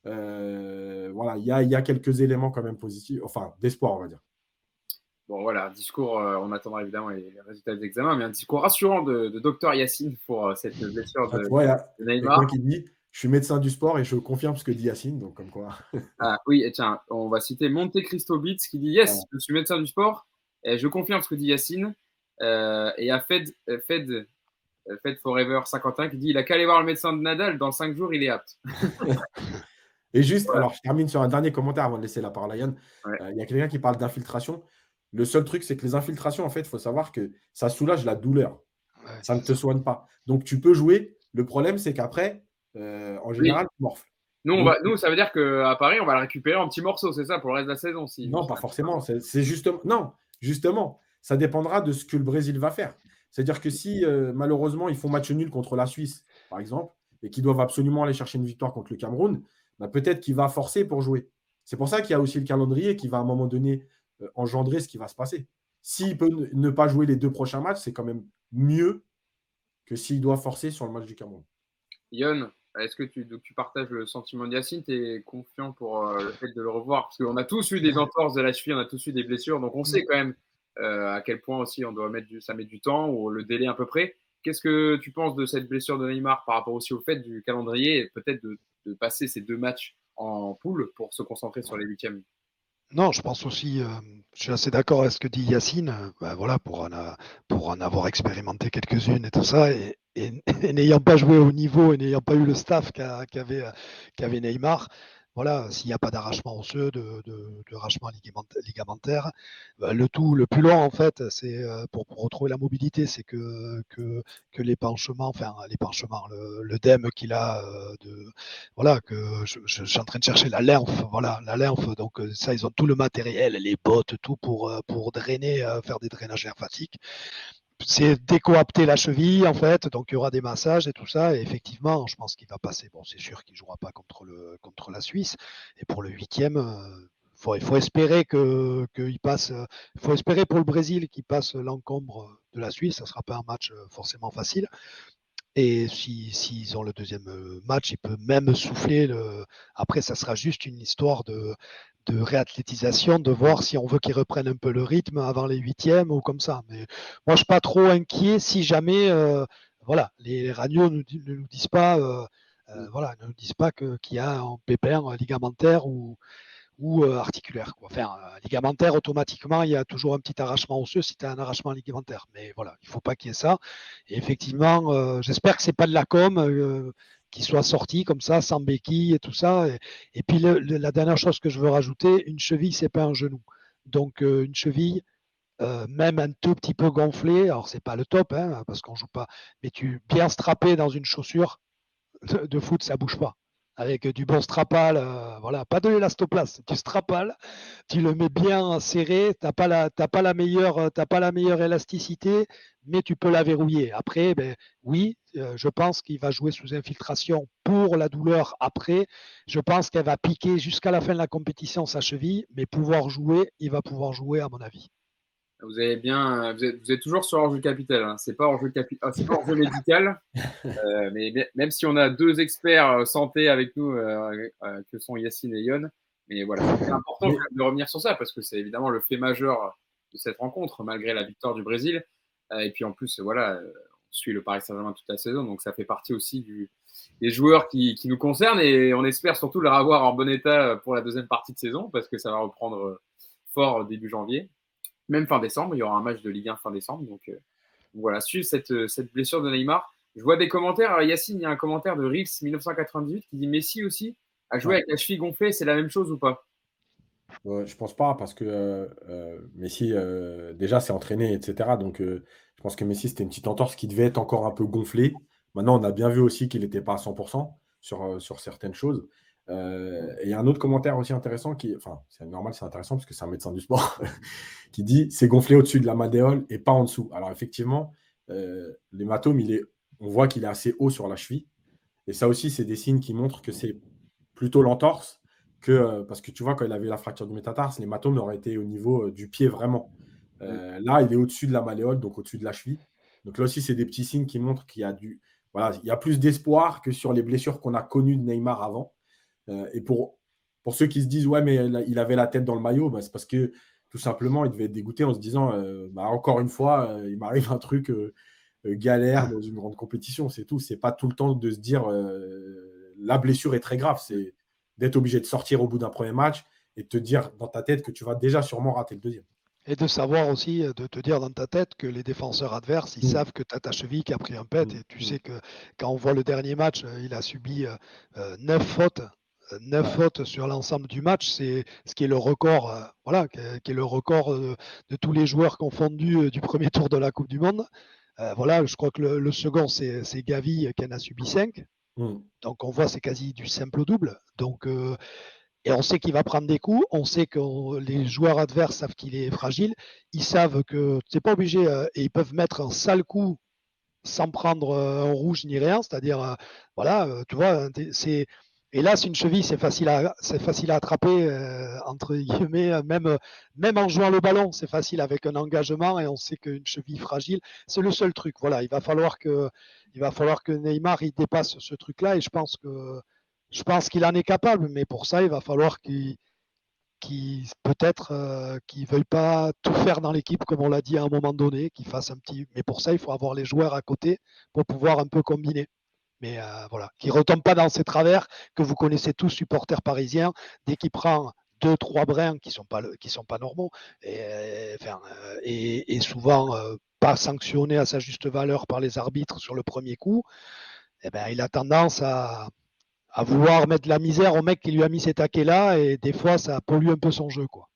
S3: Voilà, il y a quelques éléments quand même positifs, enfin, d'espoir, on va dire.
S1: Bon, voilà, discours, on attendra évidemment les résultats des examens, mais un discours rassurant de Dr Yacine pour cette blessure
S3: Tu vois, il y a
S1: Neymar.
S3: quelqu'un qui dit « Je suis médecin du sport et je confirme ce que dit Yacine », donc comme quoi.
S1: Ah oui, et tiens, on va citer Monte Cristo Beats qui dit « Yes, je suis médecin du sport et je confirme ce que dit Yacine. » Et à Fed Forever 51 qui dit « Il a qu'à aller voir le médecin de Nadal, dans 5 jours, il est apte. »
S3: Et juste, alors je termine sur un dernier commentaire avant de laisser la parole à Yann.
S1: Ouais.
S3: Il y a quelqu'un qui parle d'infiltration. Le seul truc, c'est que les infiltrations, en fait, il faut savoir que ça soulage la douleur.
S4: Ouais,
S3: Ça ne te soigne pas. Donc, tu peux jouer. Le problème, c'est qu'après, en général, tu morfles.
S1: Nous, ça veut dire qu'à Paris, on va le récupérer en petits morceaux, c'est ça, pour le reste de la saison.
S3: Non, pas forcément. C'est justement. Non, justement, ça dépendra de ce que le Brésil va faire. C'est-à-dire que si, malheureusement, ils font match nul contre la Suisse, par exemple, et qu'ils doivent absolument aller chercher une victoire contre le Cameroun, peut-être qu'il va forcer pour jouer. C'est pour ça qu'il y a aussi le calendrier qui va à un moment donné engendrer ce qui va se passer. S'il peut ne pas jouer les 2 prochains matchs, c'est quand même mieux que s'il doit forcer sur le match du Cameroun.
S1: Yon, est-ce que tu partages le sentiment de Yacine? Tu es confiant pour le fait de le revoir? Parce qu'on a tous eu des entorses de la cheville, on a tous eu des blessures, donc on sait quand même à quel point aussi on doit ça met du temps ou le délai à peu près. Qu'est-ce que tu penses de cette blessure de Neymar par rapport aussi au fait du calendrier et peut-être de passer ces 2 matchs en poule pour se concentrer sur les huitièmes?
S4: Non, je pense aussi, je suis assez d'accord avec ce que dit Yacine. Ben voilà, pour en avoir expérimenté quelques-unes et tout ça, et n'ayant pas joué au niveau et n'ayant pas eu le staff qu'avait Neymar, voilà, s'il n'y a pas d'arrachement osseux, de rachement ligamentaire, ben le plus long en fait, c'est pour retrouver la mobilité, c'est que l'épanchement, enfin l'épanchement, l'œdème qu'il a voilà, que je suis en train de chercher la lymphe, voilà, la lymphe. Donc ça, ils ont tout le matériel, les bottes, tout pour drainer, faire des drainages lymphatiques. C'est décoapter la cheville, en fait, donc il y aura des massages et tout ça, et effectivement, je pense qu'il va passer. Bon, c'est sûr qu'il ne jouera pas contre la Suisse, et pour le huitième, il faut espérer qu'il passe. Il faut espérer pour le Brésil qu'il passe l'encombre de la Suisse. Ça ne sera pas un match forcément facile. Et s'ils ont le deuxième match, il peut même souffler. Après, ça sera juste une histoire de réathlétisation, de voir si on veut qu'ils reprennent un peu le rythme avant les huitièmes ou comme ça. Mais moi, je ne suis pas trop inquiet si jamais, voilà, les radios ne nous disent pas, voilà, ne nous disent pas qu'il y a un pépin ligamentaire ou articulaire. Quoi. Enfin, ligamentaire, automatiquement, il y a toujours un petit arrachement osseux si tu as un arrachement ligamentaire. Mais voilà, il ne faut pas qu'il y ait ça. Et effectivement, j'espère que ce n'est pas de la com qui soit sorti comme ça, sans béquille et tout ça. Et puis, la dernière chose que je veux rajouter, une cheville, ce n'est pas un genou. Donc, une cheville, même un tout petit peu gonflée, alors c'est pas le top, hein, parce qu'on joue pas, mais tu bien strappé dans une chaussure de foot, ça bouge pas. Avec du bon strapal, voilà, pas de l'élastoplast, du strapal, tu le mets bien serré, t'as pas la meilleure élasticité, mais tu peux la verrouiller. Après, ben, oui, je pense qu'il va jouer sous infiltration pour la douleur après. Je pense qu'elle va piquer jusqu'à la fin de la compétition sa cheville, mais pouvoir jouer, il va pouvoir jouer à mon avis.
S1: Vous avez bien, vous êtes toujours sur hors-jeu capital. Hein. C'est pas hors-jeu c'est pas hors-jeu médical. Mais même si on a deux experts santé avec nous, que sont Yacine et Yon, mais voilà, c'est important quand même de revenir sur ça parce que c'est évidemment le fait majeur de cette rencontre, malgré la victoire du Brésil. Et puis en plus, voilà, on suit le Paris Saint-Germain toute la saison, donc ça fait partie aussi des joueurs qui nous concernent et on espère surtout leur avoir en bon état pour la deuxième partie de saison parce que ça va reprendre fort début janvier. Même fin décembre, il y aura un match de Ligue 1 fin décembre. Donc voilà, suivre cette blessure de Neymar. Je vois des commentaires. Yacine, il y a un commentaire de Rips 1998 qui dit Messi aussi a joué avec la cheville gonflée. C'est la même chose ou pas?
S3: Je pense pas, parce que Messi, déjà, s'est entraîné, etc. Donc, je pense que Messi, c'était une petite entorse qui devait être encore un peu gonflée. Maintenant, on a bien vu aussi qu'il n'était pas à 100% sur certaines choses. Et il y a un autre commentaire aussi intéressant enfin, c'est normal, c'est intéressant parce que c'est un médecin du sport, qui dit c'est gonflé au-dessus de la malléole et pas en dessous. Alors, effectivement, l'hématome, on voit qu'il est assez haut sur la cheville. Et ça aussi, c'est des signes qui montrent que c'est plutôt l'entorse parce que tu vois, quand il avait la fracture du métatarse, l'hématome aurait été au niveau du pied vraiment. Là, il est au-dessus de la malléole, donc au-dessus de la cheville. Donc là aussi, c'est des petits signes qui montrent qu'il y a voilà, il y a plus d'espoir que sur les blessures qu'on a connues de Neymar avant. Et pour ceux qui se disent ouais, mais il avait la tête dans le maillot, bah, c'est parce que tout simplement, il devait être dégoûté en se disant bah, encore une fois, il m'arrive un truc galère dans une grande compétition, c'est tout. C'est pas tout le temps de se dire la blessure est très grave. C'est d'être obligé de sortir au bout d'un premier match et de te dire dans ta tête que tu vas déjà sûrement rater le deuxième.
S4: Et de savoir aussi, de te dire dans ta tête que les défenseurs adverses, ils savent que tu as ta cheville qui a pris un pet. Et tu sais que quand on voit le dernier match, il a subi 9 fautes. 9 fautes sur l'ensemble du match, c'est ce qui est le record, voilà, qui est le record de tous les joueurs confondus du premier tour de la Coupe du Monde. Voilà, je crois que le second, c'est Gavi qui en a subi 5. Donc on voit, c'est quasi du simple au double. Donc et on sait qu'il va prendre des coups, on sait que les joueurs adverses savent qu'il est fragile, ils savent que c'est pas obligé et ils peuvent mettre un sale coup sans prendre un rouge ni rien, c'est-à-dire voilà, tu vois, c'est et là, c'est une cheville, c'est facile à attraper entre guillemets, même en jouant le ballon, c'est facile avec un engagement et on sait qu'une cheville fragile, c'est le seul truc. Voilà, il va falloir que Neymar il dépasse ce truc-là et je pense qu'il en est capable, mais pour ça, il va falloir peut-être qu'il ne veuille pas tout faire dans l'équipe, comme on l'a dit à un moment donné, qu'il fasse un petit. Mais pour ça, il faut avoir les joueurs à côté pour pouvoir un peu combiner. Mais voilà, qu'il ne retombe pas dans ces travers que vous connaissez tous, supporters parisiens. Dès qu'il prend 2-3 brins qui sont pas normaux et souvent pas sanctionnés à sa juste valeur par les arbitres sur le premier coup, eh ben, il a tendance à vouloir mettre de la misère au mec qui lui a mis ces taquets-là, et des fois, ça pollue un peu son jeu, quoi.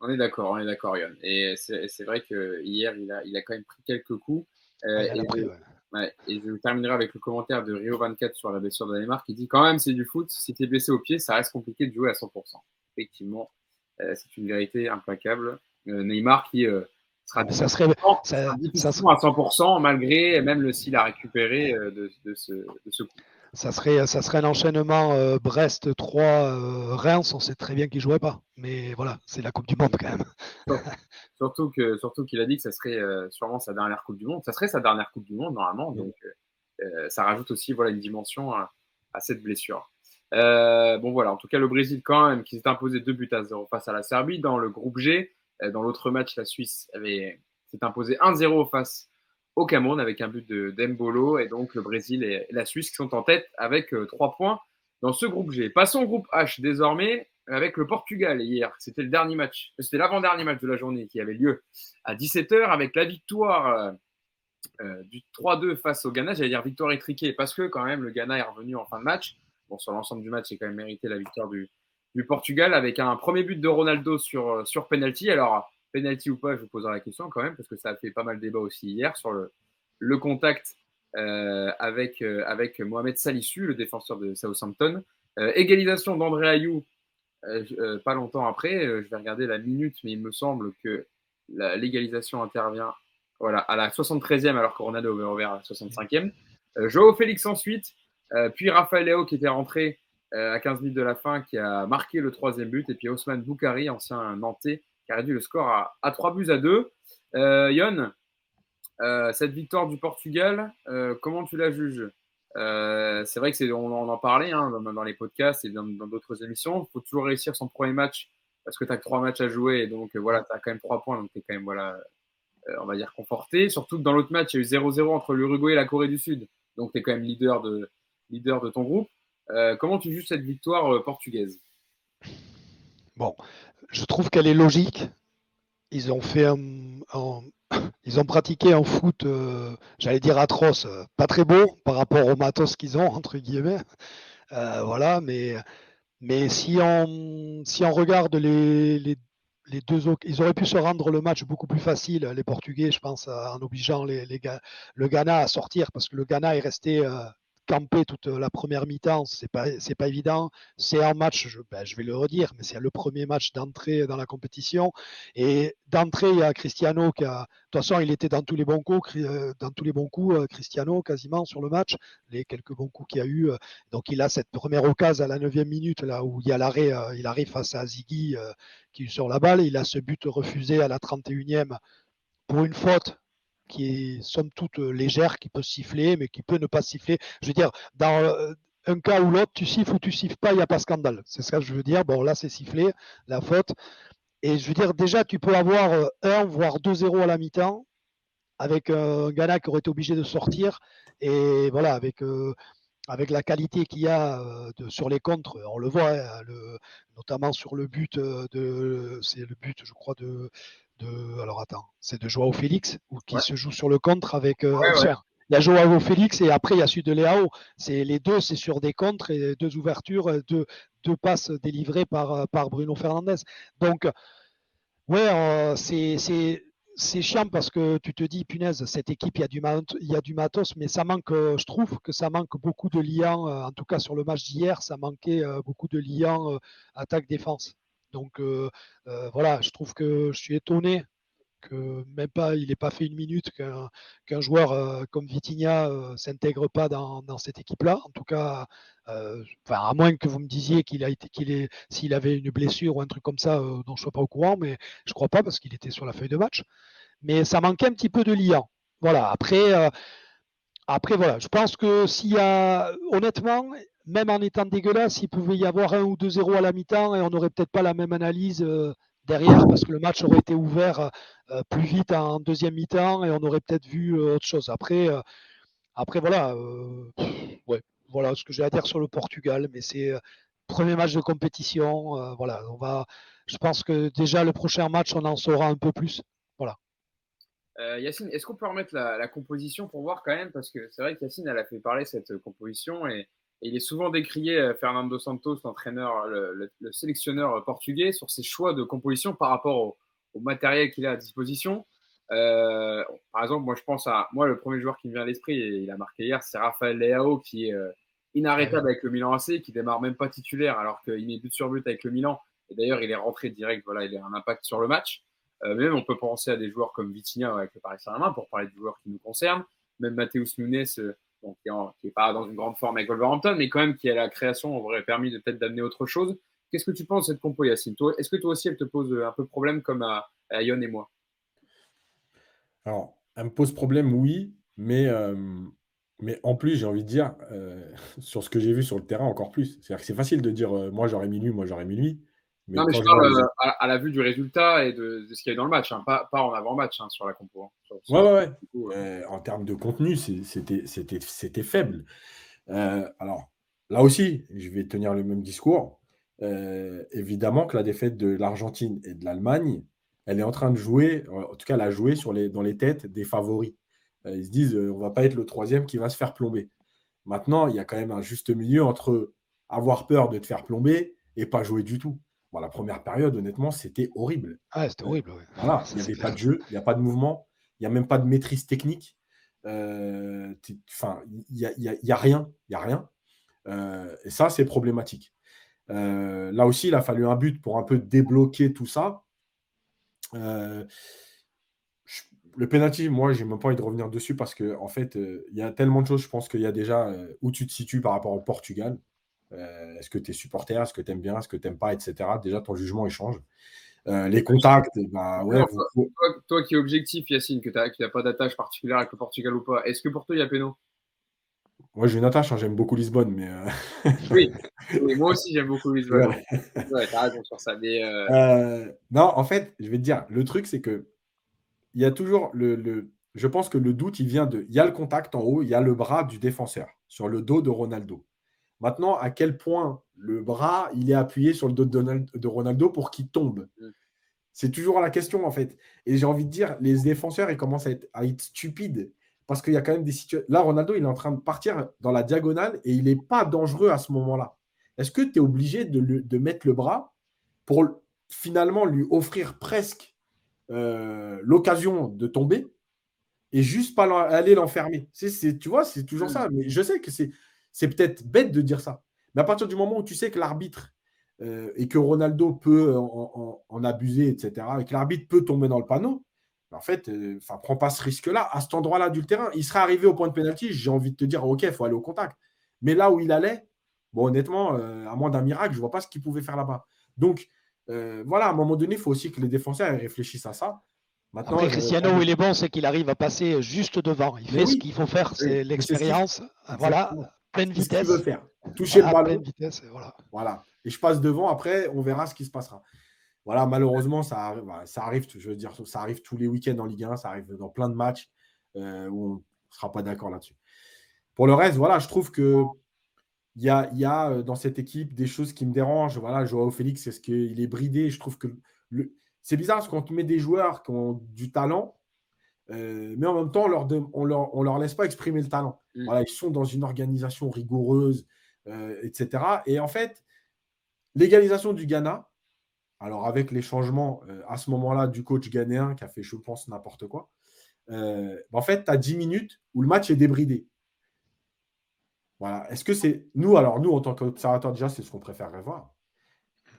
S1: On est d'accord, Yann. Et c'est vrai que hier, il a quand même pris quelques coups.
S4: Il en
S1: Et
S4: a pris, ouais.
S1: ouais, et je terminerai avec le commentaire de Rio24 sur la blessure de Neymar qui dit quand même c'est du foot, si t'es blessé au pied, ça reste compliqué de jouer à 100%. Effectivement, c'est une vérité implacable. Neymar qui sera
S4: Mais ça serait,
S1: difficilement à 100% malgré même s'il a récupéré de ce coup.
S4: ça serait un enchaînement Brest 3 Reims, on sait très bien qu'il jouait pas. Mais voilà, c'est la Coupe du Monde quand même.
S1: Surtout qu'il a dit que ça serait sûrement sa dernière Coupe du Monde. Ça serait sa dernière Coupe du Monde normalement, donc ça rajoute aussi voilà une dimension à cette blessure. Bon voilà, en tout cas le Brésil quand même qui s'est imposé 2-0 face à la Serbie dans le groupe G. Dans l'autre match, la Suisse s'est imposée 1-0 face au Cameroun avec un but de Dembolo, et donc le Brésil et la Suisse qui sont en tête avec 3 points dans ce groupe G. Passons au groupe H désormais avec le Portugal hier. C'était le dernier match, c'était l'avant-dernier match de la journée qui avait lieu à 17h avec la victoire du 3-2 face au Ghana. J'allais dire victoire étriquée parce que quand même le Ghana est revenu en fin de match. Bon, sur l'ensemble du match, c'est quand même mérité la victoire du Portugal avec un premier but de Ronaldo sur penalty. Alors, penalty ou pas, je vous poserai la question quand même parce que ça a fait pas mal de débat aussi hier sur le contact avec Mohamed Salisu, le défenseur de Southampton. Égalisation d'André Ayou pas longtemps après. Je vais regarder la minute, mais il me semble que l'égalisation intervient voilà, à la 73e alors que Ronaldo avait ouvert à la 65e. Joao Félix ensuite, puis Raphaël Leao qui était rentré à 15 minutes de la fin, qui a marqué le 3e but, et puis Ousmane Boukari, ancien Nantais, qui a réduit le score à 3-2. Yon, cette victoire du Portugal, comment tu la juges? C'est vrai que on en parlait hein, dans les podcasts et dans d'autres émissions. Il faut toujours réussir son premier match parce que tu as que 3 matchs à jouer, et donc voilà, tu as quand même 3 points, donc tu es quand même voilà, on va dire conforté. Surtout que dans l'autre match, il y a eu 0-0 entre l'Uruguay et la Corée du Sud, donc tu es quand même leader de ton groupe. Comment tu juges cette victoire portugaise?
S4: Bon, je trouve qu'elle est logique. Ils ont fait ils ont pratiqué un foot, j'allais dire atroce, pas très beau par rapport au matos qu'ils ont, entre guillemets. Voilà, mais si on regarde les deux autres, ils auraient pu se rendre le match beaucoup plus facile, les Portugais, je pense, en obligeant le Ghana à sortir, parce que le Ghana est resté campé toute la première mi-temps, c'est pas évident. C'est un match, je vais le redire, mais c'est le premier match d'entrée dans la compétition. Et d'entrée, il y a Cristiano qui a. De toute façon, il était dans tous les bons coups, Cristiano, quasiment sur le match, les quelques bons coups qu'il y a eu. Donc, il a cette première occasion à la 9e minute, là où il y a l'arrêt, il arrive face à Ziggy qui sort la balle. Il a ce but refusé à la 31e pour une faute qui est somme toute légère, qui peut siffler, mais qui peut ne pas siffler. Je veux dire, dans un cas ou l'autre, tu siffles ou tu siffles pas, il n'y a pas scandale. C'est ça que je veux dire. Bon, là, c'est sifflé, la faute. Et je veux dire, déjà, tu peux avoir 1, voire 2-0 à la mi-temps, avec un Ghana qui aurait été obligé de sortir. Et voilà, avec la qualité qu'il y a sur les contres, on le voit, hein, notamment sur le but c'est le but, je crois, alors attends, c'est de Joao Félix, qui se joue sur le contre avec. Il y a Joao Félix et après il y a celui de Leao. Les deux, c'est sur des contres et 2 ouvertures, 2 passes délivrées par Bruno Fernandes. Donc, ouais, c'est chiant parce que tu te dis, punaise, cette équipe, il y a du matos, mais ça manque, je trouve que ça manque beaucoup de liens, en tout cas sur le match d'hier, ça manquait beaucoup de liens attaque-défense. Donc voilà, je trouve que je suis étonné que même pas, il n'ait pas fait une minute qu'un joueur comme Vitinha s'intègre pas dans cette équipe-là. En tout cas, à moins que vous me disiez s'il avait une blessure ou un truc comme ça dont je ne sois pas au courant, mais je ne crois pas parce qu'il était sur la feuille de match. Mais ça manquait un petit peu de liant. Voilà. Après, voilà, je pense que s'il y a, honnêtement, même en étant dégueulasse, il pouvait y avoir 1 ou 2-0 à la mi-temps et on n'aurait peut-être pas la même analyse derrière parce que le match aurait été ouvert plus vite en deuxième mi-temps et on aurait peut-être vu autre chose. Après voilà, ouais, voilà ce que j'ai à dire sur le Portugal, mais c'est premier match de compétition. Voilà, je pense que déjà le prochain match, on en saura un peu plus. Voilà.
S1: Yacine, est-ce qu'on peut remettre la composition pour voir quand même? Parce que c'est vrai qu'Yacine, elle a fait parler cette composition et il est souvent décrié, Fernando Santos, l'entraîneur, le sélectionneur portugais, sur ses choix de composition par rapport au matériel qu'il a à disposition. Par exemple, moi je pense le premier joueur qui me vient à l'esprit, et il a marqué hier, c'est Rafael Leao qui est inarrêtable avec le Milan AC, qui démarre même pas titulaire alors qu'il met but sur but avec le Milan. Et d'ailleurs, il est rentré direct, voilà, il a un impact sur le match. Même on peut penser à des joueurs comme Vitinha avec le Paris Saint-Germain pour parler de joueurs qui nous concernent. Même Matheus Nunes, qui est pas dans une grande forme avec Wolverhampton, mais quand même qui à la création aurait permis de peut-être d'amener autre chose. Qu'est-ce que tu penses de cette compo, Yacine? Est-ce que toi aussi elle te pose un peu de problème comme à Yon et moi?
S3: Alors, elle me pose problème, oui, mais en plus, j'ai envie de dire, sur ce que j'ai vu sur le terrain, encore plus. C'est-à-dire que c'est facile de dire, moi j'aurais mis lui, moi j'aurais mis lui. Mais
S1: Non, mais
S3: quand
S1: je
S3: je vois
S1: parle
S3: les autres.
S1: à la vue du résultat et de ce qu'il y a eu dans le match, hein, pas en avant-match sur la compo. Hein,
S3: Ouais, ouais, ouais.
S1: du coup,
S3: En termes de contenu, c'était faible. Alors, là aussi, je vais tenir le même discours. Évidemment que la défaite de l'Argentine et de l'Allemagne, elle est en train de jouer, en tout cas, elle a joué dans les têtes des favoris. Ils se disent, on ne va pas être le troisième qui va se faire plomber. Maintenant, il y a quand même un juste milieu entre avoir peur de te faire plomber et pas jouer du tout. Bon, la première période, honnêtement, c'était horrible.
S4: Ah, c'était horrible. Ouais.
S3: Voilà,
S4: Ça,
S3: il n'y
S4: c'est
S3: avait pas
S4: clair.
S3: de jeu, il n'y a pas de mouvement, il n'y a même pas de maîtrise technique. Enfin, il y a rien. Il y a rien. Et ça, c'est problématique. Là aussi, il a fallu un but pour un peu débloquer tout ça. Le penalty, moi, j'ai même pas envie de revenir dessus parce que en fait, il y a tellement de choses. Je pense qu'il y a déjà où tu te situes par rapport au Portugal. Est-ce que tu es supporter? Est-ce que tu aimes bien? Est-ce que tu n'aimes pas? Etc. Déjà, ton jugement, il change. Les contacts, bah ouais.
S1: Alors, toi qui es objectif, Yacine, qui n'as pas d'attache particulière avec le Portugal ou pas, est-ce que pour toi il y a péno?
S3: Moi, j'ai une attache, hein, j'aime beaucoup Lisbonne, mais.
S1: Oui. Oui, moi aussi j'aime beaucoup Lisbonne.
S3: Ouais.
S1: Ouais, t'as raison sur ça. Mais
S3: Non, en fait, je vais te dire, le truc, c'est que il y a toujours je pense que le doute, il vient de. Il y a le contact en haut, il y a le bras du défenseur sur le dos de Ronaldo. Maintenant, à quel point le bras, il est appuyé sur le dos de Ronaldo pour qu'il tombe? C'est toujours la question, en fait. Et j'ai envie de dire, les défenseurs, ils commencent à être stupides. Parce qu'il y a quand même des situations. Là, Ronaldo, il est en train de partir dans la diagonale et il n'est pas dangereux à ce moment-là. Est-ce que tu es obligé de mettre le bras pour finalement lui offrir presque l'occasion de tomber et juste pas aller l'enfermer? Tu vois, c'est toujours ça. Mais je sais que c'est peut-être bête de dire ça. Mais à partir du moment où tu sais que l'arbitre et que Ronaldo peut en abuser, etc., et que l'arbitre peut tomber dans le panneau, en fait, prends pas ce risque-là. À cet endroit-là du terrain, il serait arrivé au point de pénalty, j'ai envie de te dire, OK, il faut aller au contact. Mais là où il allait, bon, honnêtement, à moins d'un miracle, je ne vois pas ce qu'il pouvait faire là-bas. Donc, voilà, à un moment donné, il faut aussi que les défenseurs réfléchissent à ça. Maintenant,
S4: après, Cristiano, où il est bon, c'est qu'il arrive à passer juste devant. Il fait ce qu'il faut faire, c'est l'expérience. Voilà, pleine vitesse.
S3: C'est ce qu'il veut faire. Toucher le ballon.
S4: Pleine vitesse,
S3: voilà. Et je passe devant, après, on verra ce qui se passera. Voilà, malheureusement, ça arrive, je veux dire, ça arrive tous les week-ends en Ligue 1, ça arrive dans plein de matchs où on ne sera pas d'accord là-dessus. Pour le reste, voilà, je trouve qu'il y a dans cette équipe des choses qui me dérangent. Voilà, Joao Félix, est-ce qu'il est bridé? Je trouve que c'est bizarre parce qu'on te met des joueurs qui ont du talent, mais en même temps, on leur laisse pas exprimer le talent. Voilà, ils sont dans une organisation rigoureuse, etc. Et en fait, l'égalisation du Ghana, alors avec les changements à ce moment-là du coach ghanéen qui a fait, je pense, n'importe quoi, en fait, tu as 10 minutes où le match est débridé. Voilà. Est-ce que c'est. Nous, en tant qu'observateurs, déjà, c'est ce qu'on préférerait voir.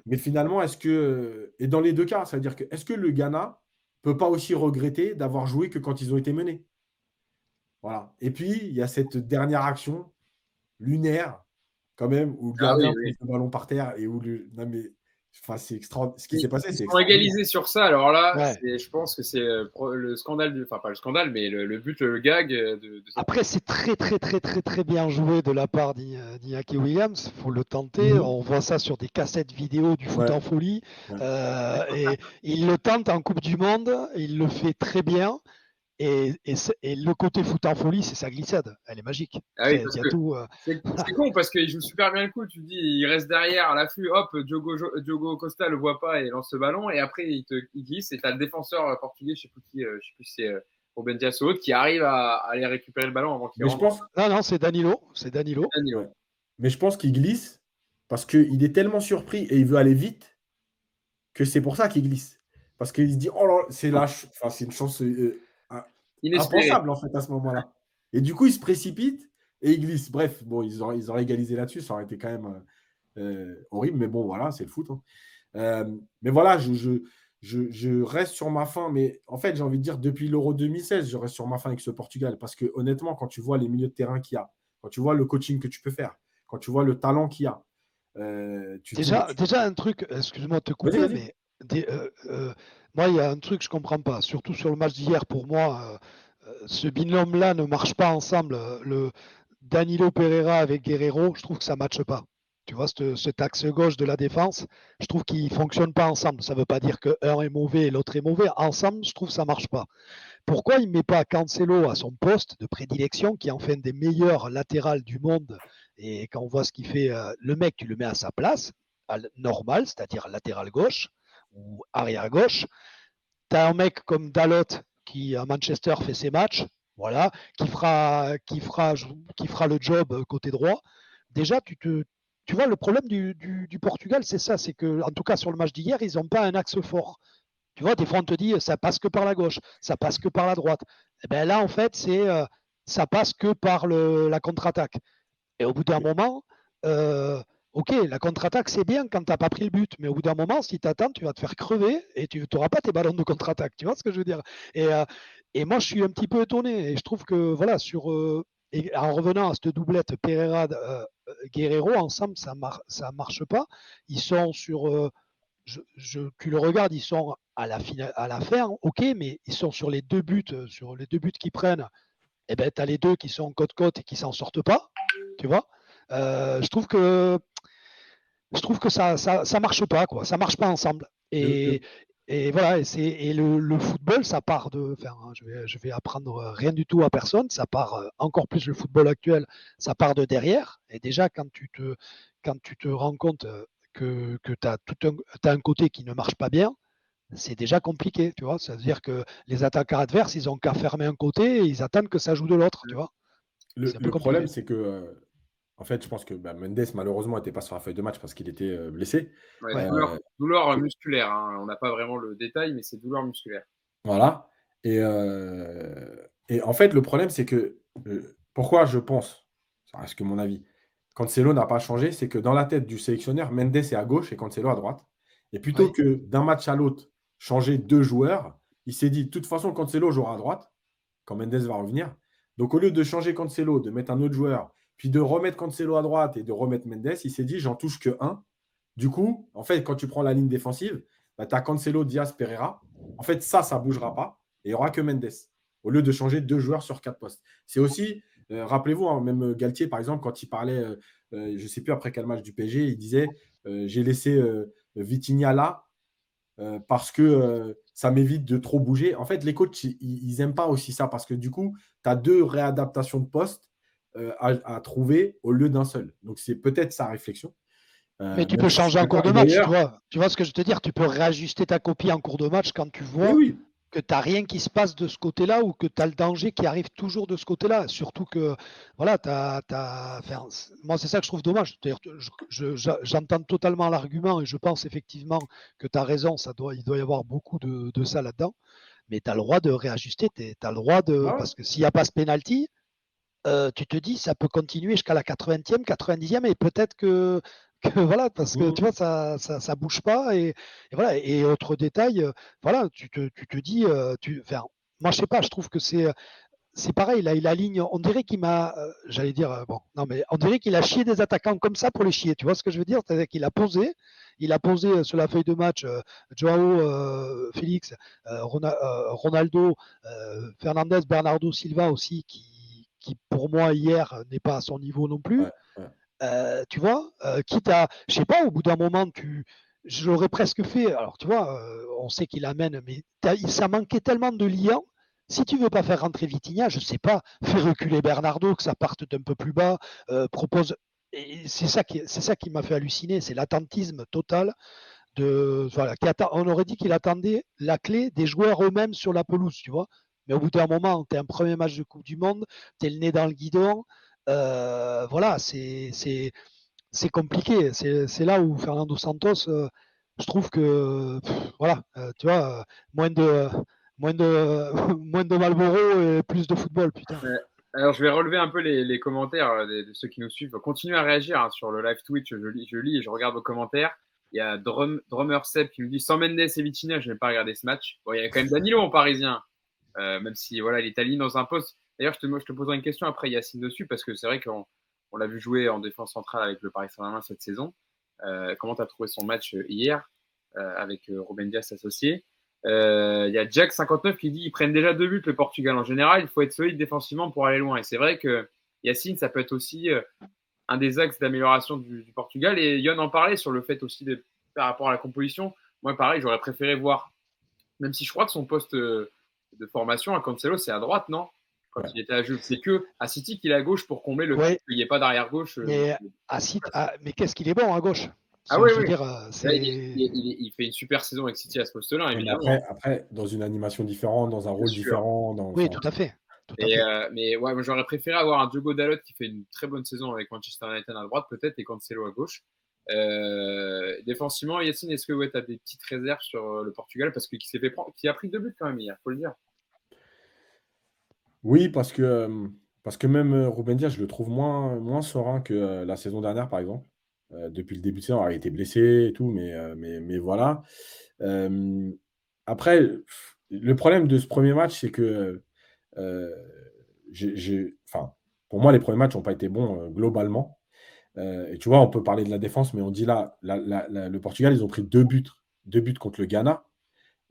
S3: Mais finalement, est-ce que. Et dans les deux cas, ça veut dire que est-ce que le Ghana ne peut pas aussi regretter d'avoir joué que quand ils ont été menés? Voilà. Et puis, il y a cette dernière action lunaire, quand même, où le gardien pose le ballon par terre et où le. Non, mais. Enfin, c'est extraordinaire. Ce qui s'est passé, c'est
S1: extraordinaire. Égalisé sur ça, alors là, je pense que c'est le scandale, enfin pas le scandale, mais le but, le gag.
S4: Après, c'est très, très, très, très, très bien joué de la part d'Iñaki Williams. Il faut le tenter. On voit ça sur des cassettes vidéo du foot en folie. Et il le tente en Coupe du Monde. Il le fait très bien. Et le côté foot en folie, c'est sa glissade. Elle est magique.
S1: Ah oui, parce
S4: Il y a
S1: que
S4: tout.
S1: c'est con parce qu'il joue super bien le coup. Tu te dis, il reste derrière à l'affût, hop, Diogo Costa le voit pas et lance ce ballon. Et après, il glisse et t'as le défenseur portugais, je sais plus qui, je sais plus si c'est Ruben Dias ou autre, qui arrive à aller récupérer le ballon avant qu'il
S3: Mais je
S1: rentre.
S3: pense,
S4: Non, c'est Danilo. C'est Danilo.
S1: Danilo.
S3: ouais. Mais je pense qu'il glisse parce qu'il est tellement surpris et il veut aller vite que c'est pour ça qu'il glisse. Parce qu'il se dit, oh là, c'est une chance
S1: Inespéré.
S3: impensable en fait à ce moment-là. Et du coup, il se précipite et il glisse. Bref, bon, ils auraient égalisé là-dessus, ça aurait été quand même horrible, mais bon, voilà, c'est le foot. Hein. Mais voilà, je reste sur ma faim. Mais en fait, j'ai envie de dire, depuis l'Euro 2016, je reste sur ma faim avec ce Portugal. Parce que honnêtement, quand tu vois les milieux de terrain qu'il y a, quand tu vois le coaching que tu peux faire, quand tu vois le talent qu'il y a, tu te dis,
S4: Déjà, un truc, excuse-moi de te couper,
S3: vas-y.
S4: mais moi, il y a un truc que je comprends pas. Surtout sur le match d'hier, pour moi, ce binôme-là ne marche pas ensemble. Le Danilo Pereira avec Guerrero, je trouve que ça ne matche pas. Tu vois, cet axe gauche de la défense, je trouve qu'ils ne fonctionnent pas ensemble. Ça ne veut pas dire qu'un est mauvais et l'autre est mauvais. Ensemble, je trouve que ça ne marche pas. Pourquoi il ne met pas Cancelo à son poste de prédilection, qui est en fait un des meilleurs latérales du monde? Et quand on voit ce qu'il fait, le mec, tu le mets à sa place, normal, c'est-à-dire latéral gauche ou arrière gauche. Tu as un mec comme Dalot qui, à Manchester, fait ses matchs, voilà, qui fera le job côté droit. Déjà, tu vois, le problème du Portugal, c'est ça, c'est que, en tout cas sur le match d'hier, ils n'ont pas un axe fort. Tu vois, des fois, on te dit, ça passe que par la gauche, ça passe que par la droite. Et bien là, en fait, ça passe que par la contre-attaque. Et au bout d'un moment, ok, la contre-attaque, c'est bien quand tu n'as pas pris le but. Mais au bout d'un moment, si tu attends, tu vas te faire crever et tu n'auras pas tes ballons de contre-attaque. Tu vois ce que je veux dire? Et moi, je suis un petit peu étonné. Et je trouve que, voilà, et en revenant à cette doublette Pereira-Guerrero, ensemble, ça marche pas. Ils sont sur. Tu le regardes, ils sont à la fin, ok, mais ils sont sur les deux buts qu'ils prennent. Eh ben, tu as les deux qui sont côte-côte et qui s'en sortent pas, tu vois. Je trouve que ça marche pas, quoi. Ça marche pas ensemble. Et voilà, et le football, ça part de. Enfin, je vais apprendre rien du tout à personne. Ça part encore plus le football actuel, ça part de derrière. Et déjà, quand tu te rends compte que tu as un côté qui ne marche pas bien, c'est déjà compliqué, tu vois. C'est-à-dire que les attaquants adverses, ils ont qu'à fermer un côté et ils attendent que ça joue de l'autre, tu vois. C'est un peu
S3: Le problème,
S4: compliqué.
S3: c'est que, en fait, je pense que Mendes, malheureusement, n'était pas sur la feuille de match parce qu'il était blessé.
S1: Ouais,
S4: Ouais.
S1: douleur musculaire. Hein. On n'a pas vraiment le détail, mais c'est douleur musculaire.
S3: Voilà. Et en fait, le problème, c'est que, pourquoi je pense, ça reste que mon avis, Cancelo n'a pas changé, c'est que dans la tête du sélectionneur, Mendes est à gauche et Cancelo à droite. Et plutôt
S4: Oui.
S3: que d'un match à l'autre, changer deux joueurs, il s'est dit, de toute façon, Cancelo jouera à droite quand Mendes va revenir. Donc, au lieu de changer Cancelo, de mettre un autre joueur, puis de remettre Cancelo à droite et de remettre Mendes, il s'est dit, j'en touche que un. Du coup, en fait, quand tu prends la ligne défensive, tu as Cancelo, Diaz, Pereira. En fait, ça ne bougera pas. Et il n'y aura que Mendes. Au lieu de changer deux joueurs sur quatre postes. C'est aussi, rappelez-vous, hein, même Galtier, par exemple, quand il parlait, je ne sais plus après quel match du PSG, il disait j'ai laissé Vitinha là parce que ça m'évite de trop bouger. En fait, les coachs, ils n'aiment pas aussi ça parce que du coup, tu as deux réadaptations de postes à trouver au lieu d'un seul. Donc, c'est peut-être sa réflexion.
S4: Mais tu peux changer en cours de
S3: Et
S4: match, tu
S3: d'ailleurs,
S4: vois. Tu vois ce que je veux te dire? Tu peux réajuster ta copie en cours de match quand tu
S3: mais
S4: vois
S3: oui,
S4: que tu n'as rien qui se passe de ce côté-là ou que tu as le danger qui arrive toujours de ce côté-là. Surtout que, voilà, enfin, moi, c'est ça que je trouve dommage. J'entends totalement l'argument et je pense effectivement que tu as raison. Il doit y avoir beaucoup de ça là-dedans. Mais tu as le droit de réajuster. Tu as le droit de.
S3: bah ouais.
S4: Parce que s'il n'y a pas ce penalty, tu te dis ça peut continuer jusqu'à la 80e, 90e et peut-être que voilà, parce que tu vois, ça bouge pas. Et voilà. Et autre détail, voilà, tu te dis, enfin, moi je sais pas, je trouve que c'est pareil, là, il aligne, on dirait qu'il m'a, j'allais dire, bon, non, mais on dirait qu'il a chié des attaquants comme ça pour les chier, tu vois ce que je veux dire? C'est-à-dire qu'il a posé sur la feuille de match Joao Félix, Ronaldo, Fernandez, Bernardo Silva aussi, qui pour moi hier n'est pas à son niveau non plus.
S3: Ouais, ouais.
S4: Tu vois, quitte à, je sais pas, au bout d'un moment, je l'aurais presque fait. Alors, tu vois, on sait qu'il amène, mais ça manquait tellement de liens Si tu veux pas faire rentrer Vitinha, je sais pas, fais reculer Bernardo, que ça parte d'un peu plus bas, propose. Et c'est ça qui m'a fait halluciner, c'est l'attentisme total voilà, on aurait dit qu'il attendait la clé des joueurs eux-mêmes sur la pelouse, tu vois. Mais au bout d'un moment, tu es un premier match de Coupe du Monde, tu es le nez dans le guidon. Voilà, c'est compliqué. C'est là où Fernando Santos, je trouve que, voilà, tu vois, moins de, moins de Malboro et plus de football, putain.
S1: Alors, je vais relever un peu les commentaires de ceux qui nous suivent. Continuez à réagir hein, sur le live Twitch. Je lis et je regarde vos commentaires. Il y a Drummer Seb qui me dit sans Mendes et Vitinha, je n'ai pas regardé ce match. Bon, il y a quand même Danilo en parisien, même si voilà, il est aligné dans un poste. D'ailleurs, je te poserai une question après Yacine dessus, parce que c'est vrai qu'on l'a vu jouer en défense centrale avec le Paris Saint-Germain cette saison. Comment tu as trouvé son match hier avec Ruben Dias associé? Il y a Jack59 qui dit ils prennent déjà 2 buts le Portugal en général, il faut être solide défensivement pour aller loin. Et c'est vrai que Yacine, ça peut être aussi un des axes d'amélioration du Portugal. Et Yon en parlait sur le fait aussi par rapport à la composition. Moi, pareil, j'aurais préféré voir, même si je crois que son poste de formation à Cancelo, c'est à droite, non? Quand il était à Juve, c'est que à City qu'il est à gauche pour combler le fait qu'il n'y ait pas d'arrière gauche.
S4: Mais qu'est-ce qu'il est bon à gauche?
S1: Ah oui,
S4: je veux
S1: oui.
S4: dire,
S1: Là, il fait une super saison avec City à ce poste-là, évidemment.
S3: Après, dans une animation différente, dans un rôle différent.
S4: Oui, tout à fait.
S1: Mais ouais, moi, j'aurais préféré avoir un Diogo Dalot qui fait une très bonne saison avec Manchester United à droite, peut-être, et Cancelo à gauche. Défensivement, Yacine, est-ce que tu as des petites réserves sur le Portugal? Parce qu'il s'est fait prendre, qui a pris 2 buts quand même hier, faut le dire.
S3: Oui, parce que même Ruben Dias, je le trouve moins serein que la saison dernière, par exemple. Depuis le début de saison, alors, il a été blessé et tout, mais voilà. Après, le problème de ce premier match, c'est que enfin, pour moi, les premiers matchs n'ont pas été bons globalement. Et tu vois, on peut parler de la défense, mais on dit là, le Portugal, ils ont pris 2 buts contre le Ghana.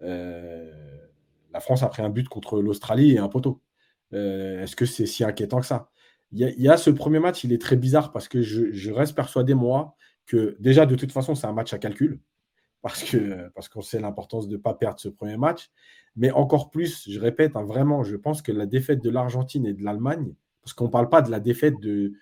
S3: La France a pris un but contre l'Australie et un poteau. Est-ce que c'est si inquiétant que ça? Il y a ce premier match, il est très bizarre parce que je reste persuadé, moi, que déjà, de toute façon, c'est un match à calcul parce qu'on sait l'importance de ne pas perdre ce premier match. Mais encore plus, je répète, hein, vraiment, je pense que la défaite de l'Argentine et de l'Allemagne, parce qu'on ne parle pas de la défaite du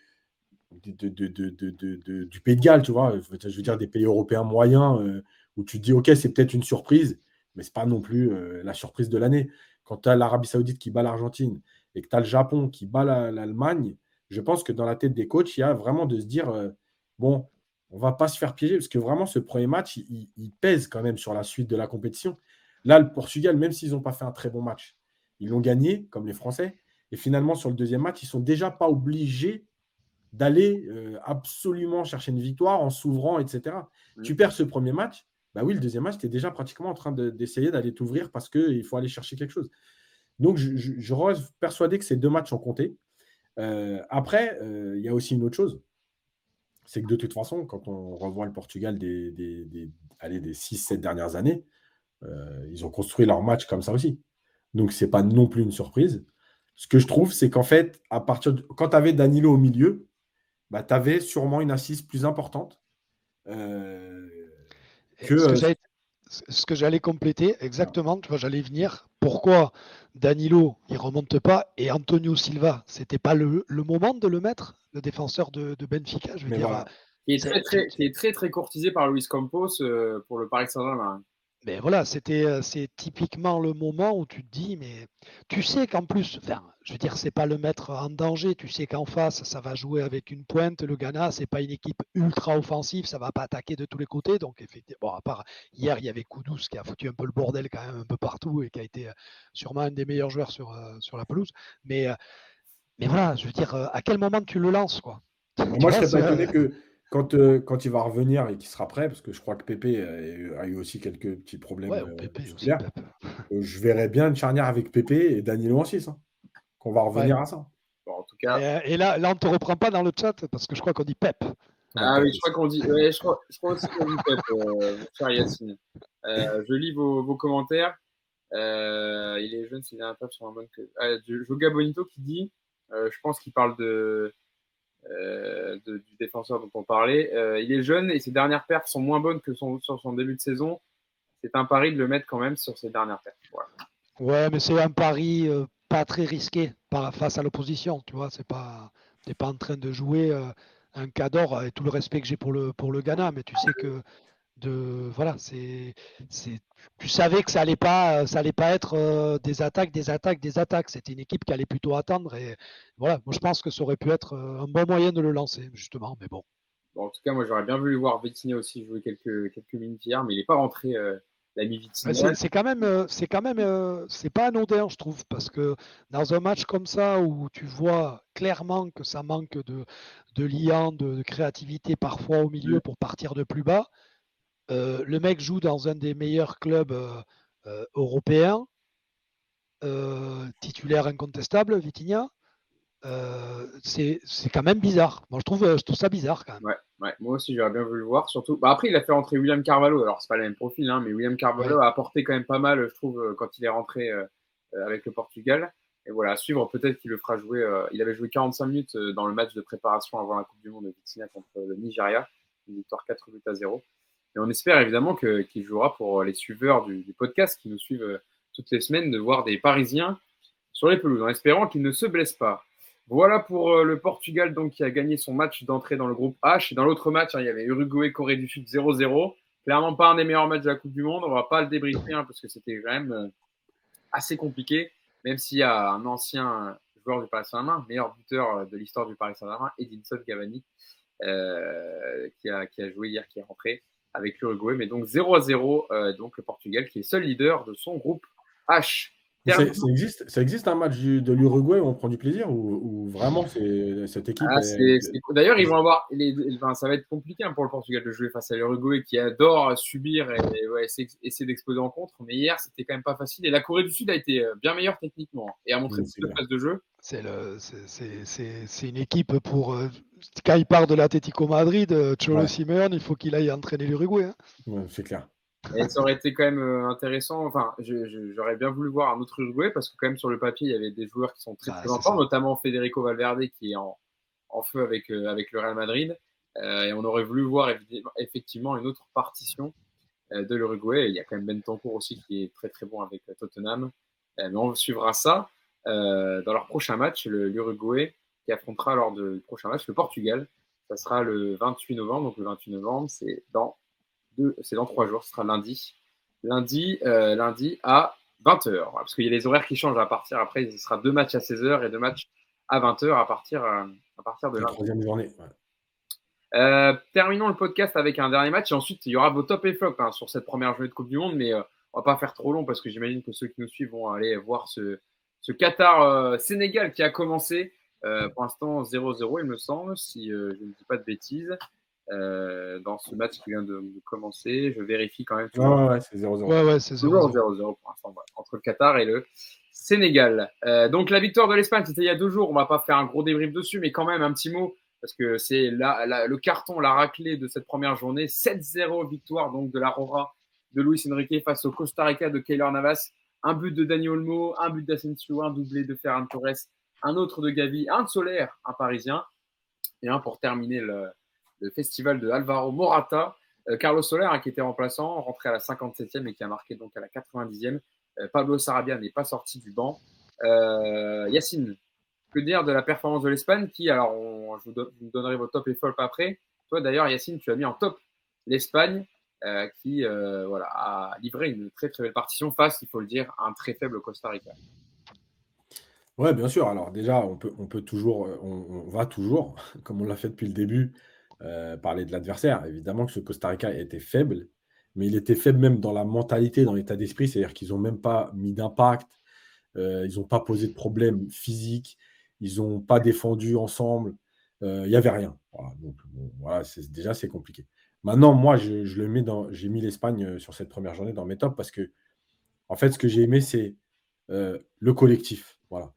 S3: Pays de Galles, tu vois, je veux dire des pays européens moyens où tu te dis, OK, c'est peut-être une surprise, mais ce n'est pas non plus la surprise de l'année. Quand tu as l'Arabie Saoudite qui bat l'Argentine et que tu as le Japon qui bat l'Allemagne, je pense que dans la tête des coachs, il y a vraiment de se dire, bon, on ne va pas se faire piéger, parce que vraiment, ce premier match, il pèse quand même sur la suite de la compétition. Là, le Portugal, même s'ils n'ont pas fait un très bon match, ils l'ont gagné, comme les Français. Et finalement, sur le deuxième match, ils ne sont déjà pas obligés d'aller absolument chercher une victoire en s'ouvrant, etc. Tu perds ce premier match, bah oui, le deuxième match, tu es déjà pratiquement en train d'essayer d'aller t'ouvrir parce qu'il faut aller chercher quelque chose. Donc, je reste persuadé que ces 2 matchs ont compté. Après, il y a aussi une autre chose. C'est que de toute façon, quand on revoit le Portugal des 6-7 dernières années, ils ont construit leur match comme ça aussi. Donc, ce n'est pas non plus une surprise. Ce que je trouve, c'est qu'en fait, quand tu avais Danilo au milieu, bah, tu avais sûrement une assise plus importante
S4: ce que j'allais compléter, exactement, tu vois, j'allais venir. Pourquoi Danilo, il remonte pas, et Antonio Silva, c'était pas le moment de le mettre, le défenseur de Benfica, je veux dire.
S3: Voilà.
S1: Qui est très, très courtisé par Luis Campos pour le Paris Saint-Germain.
S4: Mais voilà, c'est typiquement le moment où tu te dis, mais tu sais qu'en plus, enfin, je veux dire, c'est pas le mettre en danger. Tu sais qu'en face, ça va jouer avec une pointe. Le Ghana, c'est pas une équipe ultra offensive, ça va pas attaquer de tous les côtés. Donc, effectivement, bon, à part hier, il y avait Kudus qui a foutu un peu le bordel quand même un peu partout et qui a été sûrement un des meilleurs joueurs sur la pelouse. Mais voilà, je veux dire, à quel moment tu le lances, quoi?
S3: Moi, je serais pas étonné que quand il va revenir et qu'il sera prêt, parce que je crois que Pépé a eu aussi quelques petits problèmes musculaires, je verrais bien une charnière avec Pépé et Danilo en 6, hein, qu'on va revenir à ça.
S1: Bon, en tout cas.
S4: Et là, on ne te reprend pas dans le chat parce que je crois qu'on dit Pep.
S1: Ah oui, je crois qu'on dit. Ouais, je crois aussi qu'on dit Pep, cher Yacine. Je lis vos commentaires. Il est jeune, c'est un peu sur un bon que. Joga Bonito qui dit, je pense qu'il parle du défenseur dont on parlait. Il est jeune et ses dernières perfs sont moins bonnes que sur son début de saison. C'est un pari de le mettre quand même sur ses dernières perfs. Voilà.
S4: Ouais, mais c'est un pari pas très risqué face à l'opposition, tu vois. T'es pas en train de jouer un Cador avec tout le respect que j'ai pour le Ghana, mais tu sais que voilà, c'est, tu savais que ça allait pas être des attaques, des attaques, des attaques. C'était une équipe qui allait plutôt attendre et voilà. Moi, je pense que ça aurait pu être un bon moyen de le lancer, justement, mais bon.
S1: Bon, en tout cas, moi, j'aurais bien voulu voir Vitinha aussi jouer quelques minutes hier, mais il n'est pas rentré, l'ami
S4: Ouais,
S1: Vitinha.
S4: c'est pas anodin, je trouve, parce que dans un match comme ça où tu vois clairement que ça manque de liant, de créativité parfois au milieu pour partir de plus bas, le mec joue dans un des meilleurs clubs européens, titulaire incontestable, Vitinha. C'est quand même bizarre. Moi, je trouve ça bizarre quand même.
S1: Ouais, ouais, moi aussi, j'aurais bien voulu le voir. Surtout, bah, après, il a fait rentrer William Carvalho. Alors, c'est pas le même profil, hein, mais William Carvalho
S4: Ouais.
S1: a apporté quand même pas mal, je trouve, quand il est rentré avec le Portugal. Et voilà, à suivre, peut-être qu'il le fera jouer. Il avait joué 45 minutes dans le match de préparation avant la Coupe du Monde de Vitinha contre le Nigeria. Une victoire 4-0. Et on espère évidemment qu'il jouera pour les suiveurs du podcast qui nous suivent toutes les semaines, de voir des Parisiens sur les pelouses, en espérant qu'ils ne se blessent pas. Voilà pour le Portugal donc, qui a gagné son match d'entrée dans le groupe H. Et dans l'autre match, hein, il y avait Uruguay-Corée du Sud 0-0. Clairement pas un des meilleurs matchs de la Coupe du Monde. On va pas le débriefer parce que c'était quand même assez compliqué, même s'il y a un ancien joueur du Paris Saint-Germain, meilleur buteur de l'histoire du Paris Saint-Germain, Edinson Cavani, qui a joué hier, qui est rentré avec l'Uruguay. Mais donc 0-0, donc le Portugal qui est seul leader de son groupe H.
S3: Ça existe un match de l'Uruguay où on prend du plaisir ou vraiment cette équipe
S1: D'ailleurs, ils vont avoir enfin, ça va être compliqué pour le Portugal de jouer face à l'Uruguay qui adore subir et essayer d'exploser en contre. Mais hier, c'était quand même pas facile. Et la Corée du Sud a été bien meilleure techniquement et a montré plus de phase de jeu.
S4: C'est une équipe pour. Quand il part de l'Atlético Madrid, Cholo Simeone, il faut qu'il aille entraîner l'Uruguay. Hein.
S3: Ouais, c'est clair.
S1: Et ça aurait été quand même intéressant. Enfin, j'aurais bien voulu voir un autre Uruguay parce que quand même sur le papier, il y avait des joueurs qui sont très importants, notamment Federico Valverde qui est en feu avec le Real Madrid. Et on aurait voulu voir effectivement une autre partition de l'Uruguay. Il y a quand même Bentancur aussi qui est très très bon avec Tottenham. Mais on suivra ça dans leur prochain match, l'Uruguay qui affrontera lors du prochain match le Portugal. Ça sera le 28 novembre. Donc le 28 novembre, c'est dans 3 jours, ce sera lundi. Lundi à 20h. Parce qu'il y a les horaires qui changent à partir. Après, ce sera 2 matchs à 16h et 2 matchs à 20h à partir de
S3: la
S1: lundi.
S3: troisième journée.
S1: Terminons le podcast avec un dernier match. Et ensuite, il y aura vos top et flop sur cette première journée de Coupe du Monde. Mais on va pas faire trop long parce que j'imagine que ceux qui nous suivent vont aller voir ce Qatar-Sénégal qui a commencé. Pour l'instant, 0-0, il me semble, si je ne dis pas de bêtises. Dans ce match qui vient de commencer. Je vérifie quand même.
S3: Ouais, c'est 0-0.
S4: Ouais, c'est 0-0
S1: pour l'instant, entre le Qatar et le Sénégal. Donc la victoire de l'Espagne, c'était il y a 2 jours. On va pas faire un gros débrief dessus, mais quand même un petit mot parce que c'est le carton, la raclée de cette première journée. 7-0 victoire donc de la Rora de Luis Enrique face au Costa Rica de Keylor Navas. Un but de Dani Olmo, un but d'Asensio, un doublé de Ferran Torres, un autre de Gavi, un de Soler, un Parisien, et un pour terminer le festival de Alvaro Morata. Carlos Soler, qui était remplaçant, rentré à la 57e et qui a marqué donc à la 90e. Pablo Sarabia n'est pas sorti du banc. Yacine, que dire de la performance de l'Espagne qui, alors je vous donnerai vos top et flop après. Toi d'ailleurs, Yacine, tu as mis en top l'Espagne qui a livré une très très belle partition face, il faut le dire, à un très faible Costa Rica.
S3: Ouais, bien sûr. Alors déjà, on peut toujours, on va toujours, comme on l'a fait depuis le début, parler de l'adversaire. Évidemment que ce Costa Rica était faible, mais il était faible même dans la mentalité, dans l'état d'esprit. C'est-à-dire qu'ils n'ont même pas mis d'impact, ils n'ont pas posé de problème physique, ils n'ont pas défendu ensemble, il n'y avait rien. Voilà, donc voilà, déjà c'est compliqué. Maintenant, moi, j'ai mis l'Espagne sur cette première journée dans mes tops parce que, en fait, ce que j'ai aimé, c'est le collectif. Voilà.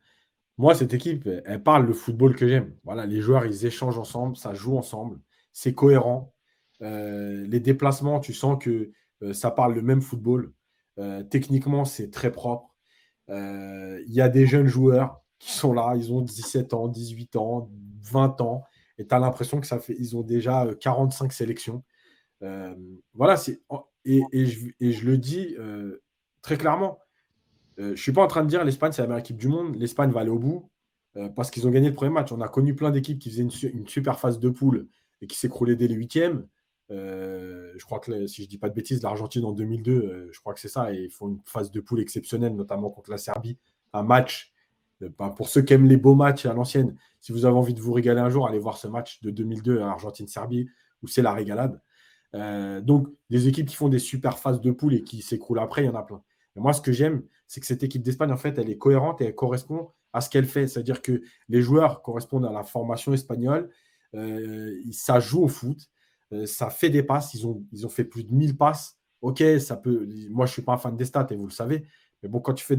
S3: Moi, cette équipe, elle parle le football que j'aime. Voilà, les joueurs, ils échangent ensemble, ça joue ensemble, c'est cohérent. Les déplacements, tu sens que ça parle le même football. Techniquement, c'est très propre. Il y a des jeunes joueurs qui sont là, ils ont 17 ans, 18 ans, 20 ans, et tu as l'impression que ils ont déjà 45 sélections. Voilà, et je le dis très clairement, Je ne suis pas en train de dire l'Espagne, c'est la meilleure équipe du monde. L'Espagne va aller au bout parce qu'ils ont gagné le premier match. On a connu plein d'équipes qui faisaient une super phase de poule et qui s'écroulaient dès les huitièmes. Je crois que, si je ne dis pas de bêtises, l'Argentine en 2002, je crois que c'est ça. Et ils font une phase de poule exceptionnelle, notamment contre la Serbie. Un match, pour ceux qui aiment les beaux matchs à l'ancienne, si vous avez envie de vous régaler un jour, allez voir ce match de 2002 à Argentine-Serbie où c'est la régalade. Donc, des équipes qui font des super phases de poule et qui s'écroulent après, il y en a plein. Et moi, ce que j'aime, c'est que cette équipe d'Espagne, en fait, elle est cohérente et elle correspond à ce qu'elle fait. C'est-à-dire que les joueurs correspondent à la formation espagnole. Ça joue au foot. Ça fait des passes. Ils ont fait plus de 1000 passes. Ok, ça peut. Moi, je ne suis pas un fan des stats et vous le savez. Mais bon, quand tu fais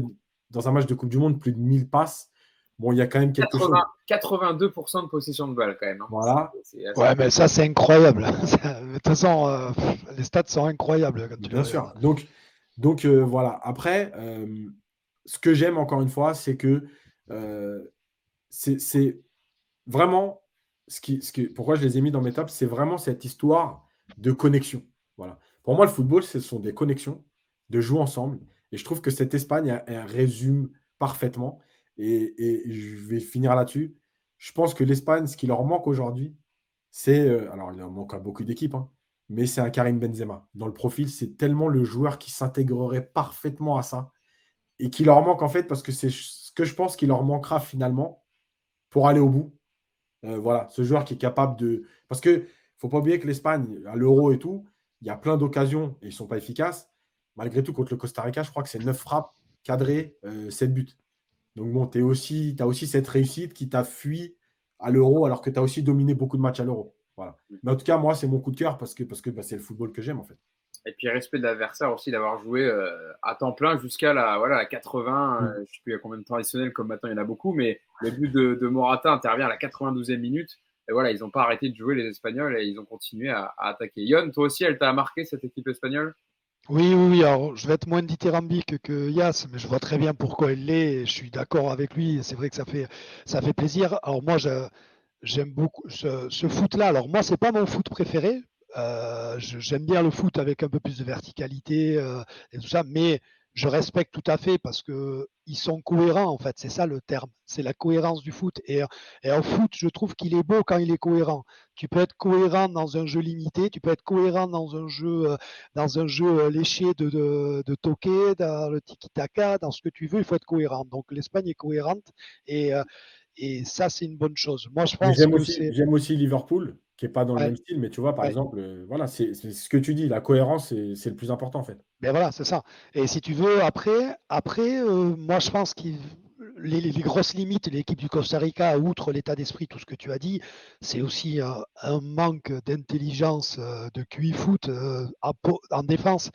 S3: dans un match de Coupe du Monde plus de 1000 passes, bon, il y a quand même quelque chose.
S1: 82% de possession de balle, quand même. Hein.
S3: Voilà.
S4: Ouais, mais ça, c'est incroyable. De toute façon, les stats sont incroyables. Quand tu
S3: Bien sûr. Donc voilà. Après, ce que j'aime encore une fois, c'est que c'est vraiment pourquoi je les ai mis dans mes tops, c'est vraiment cette histoire de connexion. Voilà. Pour moi, le football, ce sont des connexions, de jouer ensemble. Et je trouve que cette Espagne, elle résume parfaitement. Et je vais finir là-dessus. Je pense que l'Espagne, ce qui leur manque aujourd'hui, c'est. Alors, il en manque à beaucoup d'équipes, hein, mais c'est un Karim Benzema. Dans le profil, c'est tellement le joueur qui s'intégrerait parfaitement à ça et qui leur manque en fait, parce que c'est ce que je pense qu'il leur manquera finalement pour aller au bout. Voilà, ce joueur qui est capable de. Parce qu'il ne faut pas oublier que l'Espagne, à l'Euro et tout, il y a plein d'occasions et ils ne sont pas efficaces. Malgré tout, contre le Costa Rica, je crois que c'est 9 frappes cadrées, 7 buts. Donc bon, tu as aussi cette réussite qui t'a fui à l'Euro alors que tu as aussi dominé beaucoup de matchs à l'Euro. Voilà. Mais en tout cas, moi, c'est mon coup de cœur parce que c'est le football que j'aime en fait.
S1: Et puis, respect de l'adversaire aussi, d'avoir joué à temps plein jusqu'à la 80. Je ne sais plus à combien de temps additionnel, comme maintenant il y en a beaucoup, mais le but de Morata intervient à la 92e minute. Et voilà, ils n'ont pas arrêté de jouer les Espagnols et ils ont continué à attaquer. Yon, toi aussi, elle t'a marqué cette équipe espagnole?
S4: Oui. Alors, je vais être moins dithyrambique que Yas, mais je vois très bien pourquoi il l'est. Et je suis d'accord avec lui. C'est vrai que ça fait plaisir. Alors, moi, j'aime beaucoup ce foot-là. Alors, moi, c'est pas mon foot préféré. J'aime bien le foot avec un peu plus de verticalité et tout ça, mais je respecte tout à fait parce qu'ils sont cohérents, en fait. C'est ça le terme. C'est la cohérence du foot. Et en foot, je trouve qu'il est beau quand il est cohérent. Tu peux être cohérent dans un jeu limité, tu peux être cohérent dans un jeu léché de toqué, dans le tiki-taka, dans ce que tu veux, il faut être cohérent. Donc l'Espagne est cohérente et ça, c'est une bonne chose. Moi, je
S3: Mais
S4: pense que c'est.
S3: j'aime aussi Liverpool, qui n'est pas dans le
S4: Ouais,
S3: même style, mais tu vois, par
S4: ouais.
S3: exemple, voilà, c'est ce que tu dis, la cohérence, c'est le plus important en fait.
S4: Ben voilà, c'est ça. Et si tu veux, après moi, je pense que les grosses limites de l'équipe du Costa Rica, outre l'état d'esprit, tout ce que tu as dit, c'est aussi un manque d'intelligence de QI foot en défense.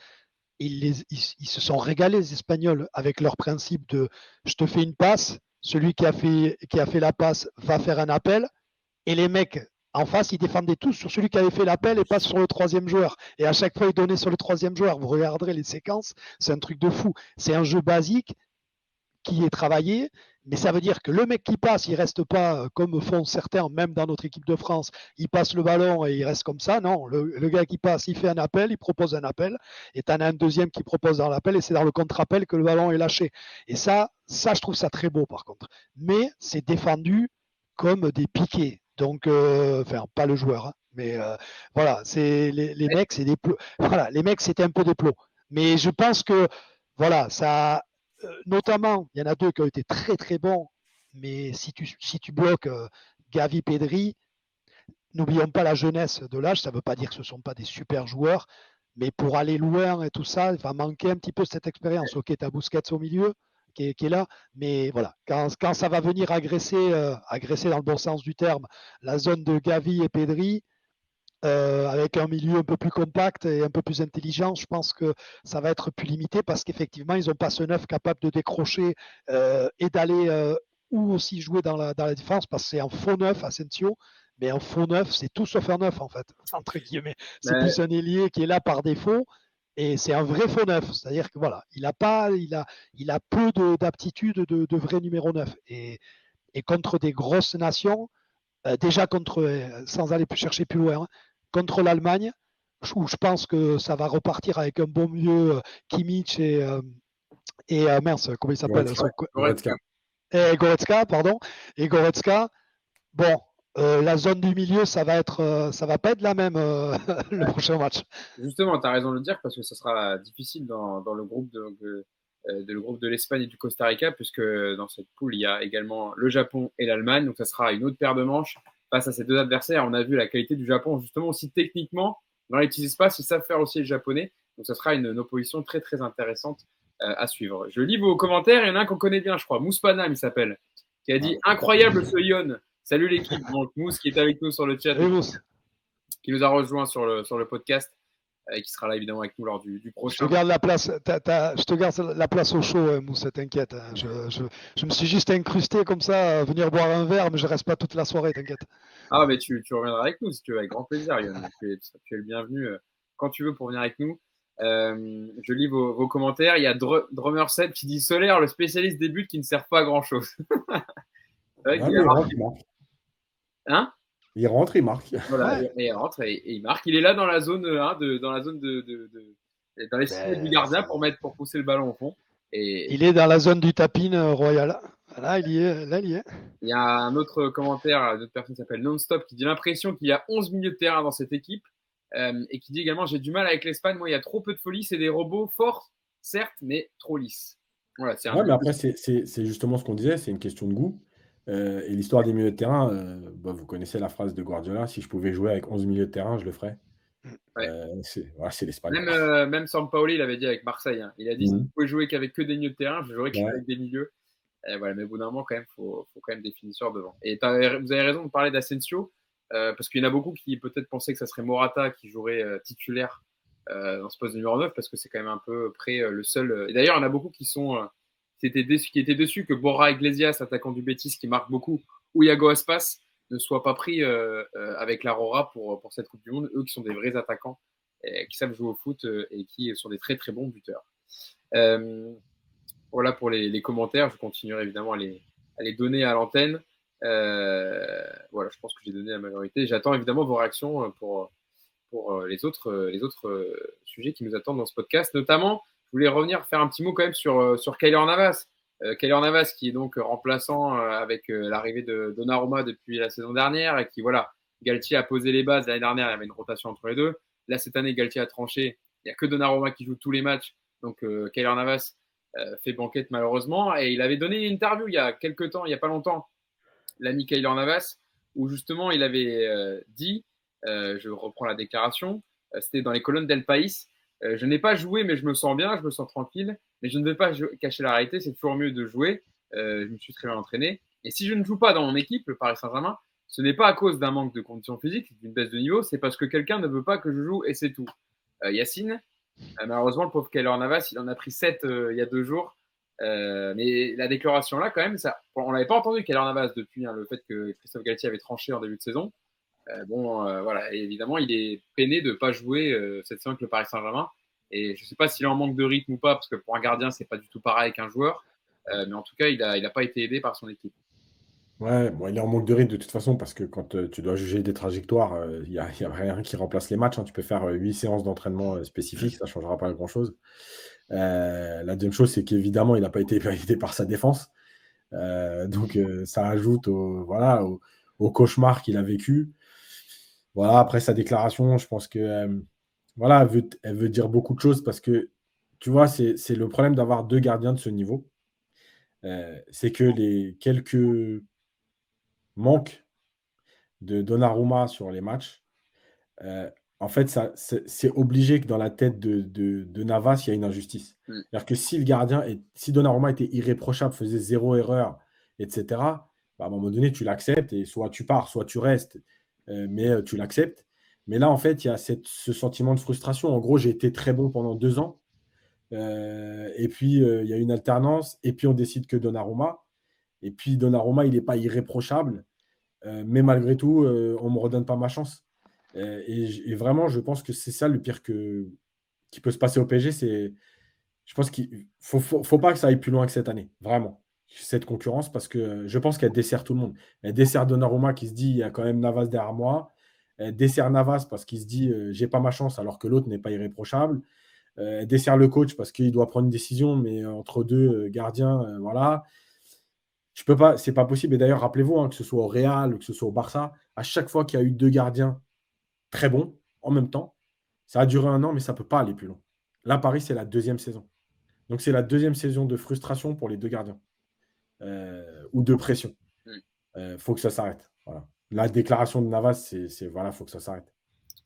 S4: Ils se sont régalés, les Espagnols, avec leur principe de je te fais une passe, celui qui a fait la passe va faire un appel, et les mecs en face, ils défendaient tous sur celui qui avait fait l'appel et pas sur le troisième joueur. Et à chaque fois, ils donnaient sur le troisième joueur. Vous regarderez les séquences, c'est un truc de fou. C'est un jeu basique qui est travaillé, mais ça veut dire que le mec qui passe, il reste pas comme font certains, même dans notre équipe de France, il passe le ballon et il reste comme ça. Non, le gars qui passe, il fait un appel, il propose un appel, et tu en as un deuxième qui propose dans l'appel, et c'est dans le contre-appel que le ballon est lâché. Et ça, je trouve ça très beau par contre. Mais c'est défendu comme des piquets. Donc, enfin, pas le joueur, hein, mais voilà, c'est les mecs, c'est des plots. Voilà, les mecs, c'était un peu des plots. Mais je pense que, voilà, ça, notamment, il y en a deux qui ont été très très bons, mais si tu bloques Gavi, Pedri, n'oublions pas la jeunesse de l'âge, ça ne veut pas dire que ce ne sont pas des super joueurs, mais pour aller loin et tout ça, il va manquer un petit peu cette expérience. Ok, tu as Busquets au milieu qui est là, mais voilà, quand ça va venir agresser dans le bon sens du terme, la zone de Gavi et Pedri, avec un milieu un peu plus compact et un peu plus intelligent, je pense que ça va être plus limité parce qu'effectivement, ils n'ont pas ce neuf capable de décrocher et d'aller ou aussi jouer dans la défense parce que c'est un faux neuf, Asensio. Mais un faux neuf, c'est tout sauf un neuf, en fait, entre guillemets. C'est plus un ailier qui est là par défaut et c'est un vrai faux neuf. C'est-à-dire que voilà, il a peu d'aptitude de vrai numéro 9. Et contre des grosses nations, déjà sans aller chercher plus loin, contre l'Allemagne, où je pense que ça va repartir avec un bon milieu, Kimmich Et mince, comment il s'appelle
S3: Goretzka.
S4: Et Goretzka, pardon. Et Goretzka, bon, la zone du milieu, ça va pas être la même le prochain match.
S1: Justement, tu as raison de le dire parce que ça sera difficile dans le groupe le groupe de l'Espagne et du Costa Rica, puisque dans cette poule, il y a également le Japon et l'Allemagne. Donc, ça sera une autre paire de manches face à ces deux adversaires. On a vu la qualité du Japon, justement, aussi techniquement, dans les petits espaces, ils savent faire aussi les Japonais. Donc, ça sera une opposition très, très intéressante à suivre. Je lis vos commentaires. Il y en a un qu'on connaît bien, je crois. Mousse Panam, il s'appelle, qui a dit incroyable ce Lyon. Salut l'équipe. Donc, Mousse qui est avec nous sur le chat, qui nous a rejoint sur le podcast. Qui sera là évidemment avec nous lors du prochain.
S4: Je te garde la place, je te garde la place au chaud, Mousse, t'inquiète. Hein. Je me suis juste incrusté comme ça, à venir boire un verre, mais je reste pas toute la soirée, t'inquiète.
S1: Ah, mais tu reviendras avec nous si tu veux, avec grand plaisir, Yann. Tu es le bienvenu quand tu veux pour venir avec nous. Je lis vos commentaires. Il y a Drummer 7 qui dit Solaire, le spécialiste des buts qui ne sert pas à grand chose. C'est vrai qu'il
S3: Hein il rentre, il marque.
S1: Voilà, il rentre et il marque. Il est là dans la zone, dans les cibles du gardien pour pousser le ballon au fond. Et
S4: il est dans la zone du tapin royal. Là, il y est.
S1: Il y a un autre commentaire, une autre personne qui s'appelle Nonstop qui dit l'impression qu'il y a 11 milieux de terrain dans cette équipe et qui dit également j'ai du mal avec l'Espagne. Moi, il y a trop peu de folie. C'est des robots forts, certes, mais trop lisses. Voilà,
S3: mais après, c'est justement ce qu'on disait. C'est une question de goût. Et l'histoire des milieux de terrain, vous connaissez la phrase de Guardiola, si je pouvais jouer avec 11 milieux de terrain, je le ferais.
S1: Ouais.
S3: C'est l'Espagne.
S1: Même Sampaoli, il avait dit avec Marseille. Hein. Il a dit si vous pouvez jouer qu'avec que des milieux de terrain, je jouerais qu'avec des milieux. Voilà, mais au bout d'un moment, quand même, faut quand même des finisseurs devant. Et vous avez raison de parler d'Asensio, parce qu'il y en a beaucoup qui peut-être pensaient que ça serait Morata qui jouerait titulaire dans ce poste de numéro 9, parce que c'est quand même un peu près le seul. Et d'ailleurs, il y en a beaucoup qui étaient déçus que Borja Iglesias, attaquant du Betis, qui marque beaucoup, ou Iago Aspas, ne soit pas pris avec l'Aurora pour cette Coupe du Monde. Eux qui sont des vrais attaquants, qui savent jouer au foot et qui sont des très très bons buteurs. Voilà pour les commentaires. Je continuerai évidemment à les donner à l'antenne. Voilà, je pense que j'ai donné la majorité. J'attends évidemment vos réactions pour les autres sujets qui nous attendent dans ce podcast. Notamment, je voulais revenir faire un petit mot quand même sur Keylor Navas. Keylor Navas qui est donc remplaçant avec l'arrivée de Donnarumma depuis la saison dernière et qui, voilà, Galtier a posé les bases. L'année dernière, il y avait une rotation entre les deux. Là, cette année, Galtier a tranché. Il n'y a que Donnarumma qui joue tous les matchs. Donc, Keylor Navas fait banquette malheureusement. Et il avait donné une interview il y a quelques temps, il n'y a pas longtemps, l'ami Keylor Navas, où justement il avait dit, je reprends la déclaration, c'était dans les colonnes d'El País, je n'ai pas joué mais je me sens bien, je me sens tranquille, mais je ne vais pas cacher la réalité, c'est toujours mieux de jouer, je me suis très bien entraîné. Et si je ne joue pas dans mon équipe, le Paris Saint-Germain, ce n'est pas à cause d'un manque de conditions physiques, d'une baisse de niveau, c'est parce que quelqu'un ne veut pas que je joue et c'est tout. Yacine, malheureusement, le pauvre Keylor Navas, il en a pris 7 il y a 2 jours. Mais la déclaration là, quand même, on l'avait pas entendu Keylor Navas depuis le fait que Christophe Galtier avait tranché en début de saison. Voilà, et évidemment, il est peiné de ne pas jouer cette saison avec le Paris Saint-Germain. Et je ne sais pas s'il est en manque de rythme ou pas, parce que pour un gardien, c'est pas du tout pareil qu'un joueur. Mais en tout cas, il a pas été aidé par son équipe.
S3: Ouais, bon, il est en manque de rythme de toute façon, parce que quand tu dois juger des trajectoires, il n'y a rien qui remplace les matchs. Hein. Tu peux faire 8 séances d'entraînement spécifiques, ça ne changera pas grand-chose. La deuxième chose, c'est qu'évidemment, il n'a pas été validé par sa défense. Donc, ça ajoute au cauchemar qu'il a vécu. Voilà, après sa déclaration, je pense que voilà, elle veut dire beaucoup de choses parce que, tu vois, c'est le problème d'avoir 2 gardiens de ce niveau. C'est que les quelques manques de Donnarumma sur les matchs, en fait, c'est obligé que dans la tête de Navas, il y a une injustice. C'est-à-dire que si Donnarumma était irréprochable, faisait 0 erreur, etc., à un moment donné, tu l'acceptes et soit tu pars, soit tu restes, mais tu l'acceptes. Mais là, en fait, il y a ce sentiment de frustration. En gros, j'ai été très bon pendant 2 ans, et puis il y a une alternance, et puis on décide que Donnarumma, et puis Donnarumma, il n'est pas irréprochable, mais malgré tout, on ne me redonne pas ma chance. Et vraiment, je pense que c'est ça le pire qui peut se passer au PSG. Je pense qu'il ne faut pas que ça aille plus loin que cette année, vraiment, cette concurrence, parce que je pense qu'elle dessert tout le monde. Elle dessert Donnarumma qui se dit il y a quand même Navas derrière moi. Elle dessert Navas parce qu'il se dit j'ai pas ma chance alors que l'autre n'est pas irréprochable. Elle dessert le coach parce qu'il doit prendre une décision, mais entre deux gardiens, voilà. Je peux pas, c'est pas possible. Et d'ailleurs, rappelez-vous, hein, que ce soit au Real ou que ce soit au Barça, à chaque fois qu'il y a eu deux gardiens très bons en même temps, ça a duré 1 an, mais ça peut pas aller plus long. Là, Paris, c'est la deuxième saison. Donc, c'est la deuxième saison de frustration pour les deux gardiens ou de pression. Faut que ça s'arrête. Voilà. La déclaration de Navas, c'est voilà, faut que ça s'arrête.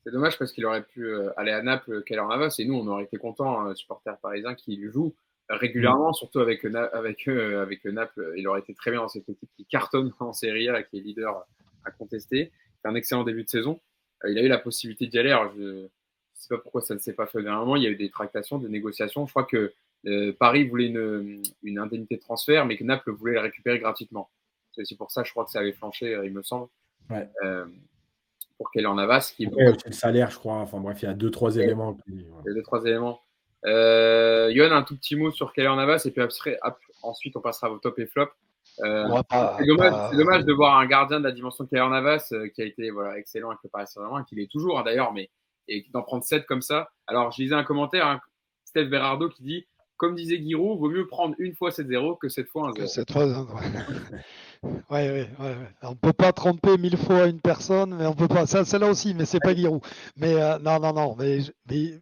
S1: C'est dommage parce qu'il aurait pu aller à Naples, Keylor Navas, et nous, on aurait été contents, supporters parisiens, qui joue régulièrement, surtout avec Naples. Il aurait été très bien dans cette équipe qui cartonne en Serie A, qui est leader à contester. C'est un excellent début de saison. Il a eu la possibilité d'y aller. Alors, je ne sais pas pourquoi ça ne s'est pas fait au dernier moment. Il y a eu des tractations, des négociations. Je crois que Paris voulait une indemnité de transfert, mais que Naples voulait la récupérer gratuitement. C'est aussi pour ça, je crois que ça avait flanché, il me semble.
S3: Ouais.
S1: Pour Keylor Navas.
S3: Ouais, le salaire, je crois. Enfin bref, il y a 2-3 éléments.
S1: Il y a 2-3 éléments. Yoann, un tout petit mot sur Keylor Navas et puis ensuite on passera au top et flop. C'est dommage de voir un gardien de la dimension de Keylor Navas qui a été excellent avec le Paris Saint-Germain, qu'il est toujours d'ailleurs, mais et d'en prendre 7 comme ça. Alors je lisais un commentaire, Steph Berardo qui dit, comme disait Giroud, vaut mieux prendre une fois 7-0 que 7 fois 1-0.
S4: Que 7 fois 1-0. Ouais. On ne peut pas tromper 1000 fois une personne, mais on peut pas. Ça, c'est là aussi, mais c'est pas Giroud. Mais non. Mais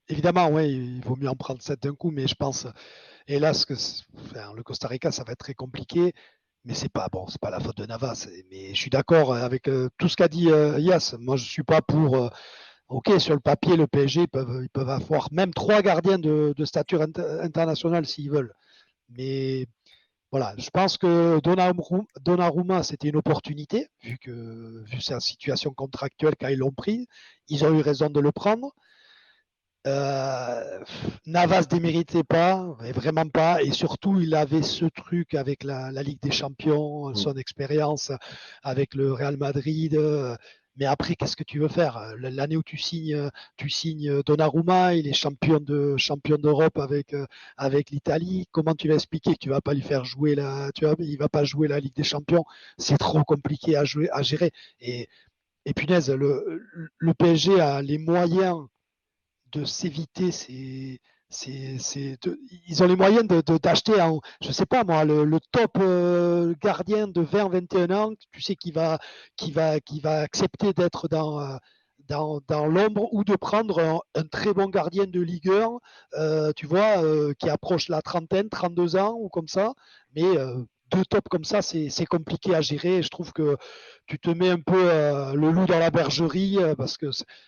S4: évidemment, ouais, il vaut mieux en prendre 7 d'un coup, mais je pense, hélas, que le Costa Rica, ça va être très compliqué. Mais c'est pas la faute de Navas. Mais je suis d'accord avec tout ce qu'a dit Yass. Moi, je suis pas pour. Ok, sur le papier, le PSG, ils peuvent avoir même 3 gardiens de stature internationale s'ils veulent. Mais voilà, je pense que Donnarumma, c'était une opportunité, vu sa situation contractuelle quand ils l'ont pris. Ils ont eu raison de le prendre. Navas ne déméritait pas, mais vraiment pas. Et surtout, il avait ce truc avec la Ligue des Champions, son expérience avec le Real Madrid. Mais après, qu'est-ce que tu veux faire? L'année où tu signes Donnarumma, il est champion d'Europe avec l'Italie. Comment tu vas expliquer que tu vas pas lui faire jouer il va pas jouer la Ligue des Champions? C'est trop compliqué à gérer. Et punaise, le PSG a les moyens de s'éviter ils ont les moyens d'acheter, je sais pas moi, le top gardien de 20-21 ans, tu sais, qui va accepter d'être dans l'ombre, ou de prendre un très bon gardien de Ligue 1, tu vois, qui approche la trentaine, 32 ans ou comme ça, mais deux tops comme ça, c'est compliqué à gérer. Je trouve que tu te mets un peu le loup dans la bergerie, parce que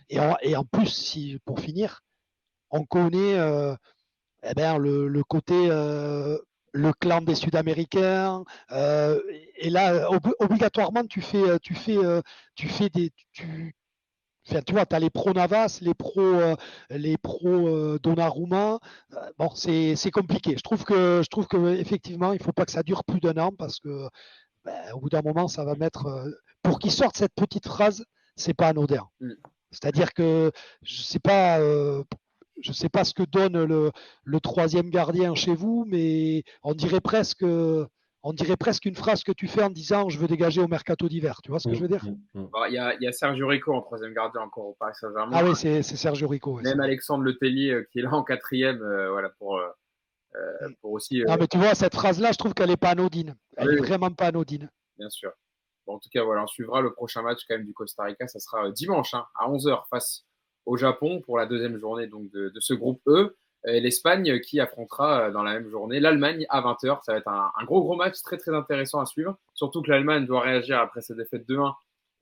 S4: et en plus, pour finir, on connaît le côté le clan des Sud-Américains, et là obligatoirement tu vois, tu as les pro Navas, les pro Donnarumma. Bon, c'est compliqué. Je trouve que effectivement, il faut pas que ça dure plus d'1 an, parce que au bout d'un moment, ça va mettre pour qu'ils sortent cette petite phrase, c'est pas anodin. C'est-à-dire que je sais pas ce que donne le troisième gardien chez vous, mais on dirait presque une phrase que tu fais en disant je veux dégager au mercato d'hiver. Tu vois ce que je veux dire?
S1: Il y a Sergio Rico en troisième gardien encore au Paris Saint-Germain.
S4: Ah oui, c'est Sergio Rico.
S1: Même Alexandre Letellier qui est là en quatrième, pour aussi.
S4: Non, mais tu vois, cette phrase-là, je trouve qu'elle n'est pas anodine. Elle est vraiment pas anodine.
S1: Bien sûr. Bon, en tout cas, voilà, on suivra le prochain match quand même du Costa Rica. Ça sera dimanche à 11h face au Japon pour la deuxième journée donc, de ce groupe E. Et l'Espagne qui affrontera dans la même journée l'Allemagne à 20h. Ça va être un gros match très très intéressant à suivre. Surtout que l'Allemagne doit réagir après sa défaite 2-1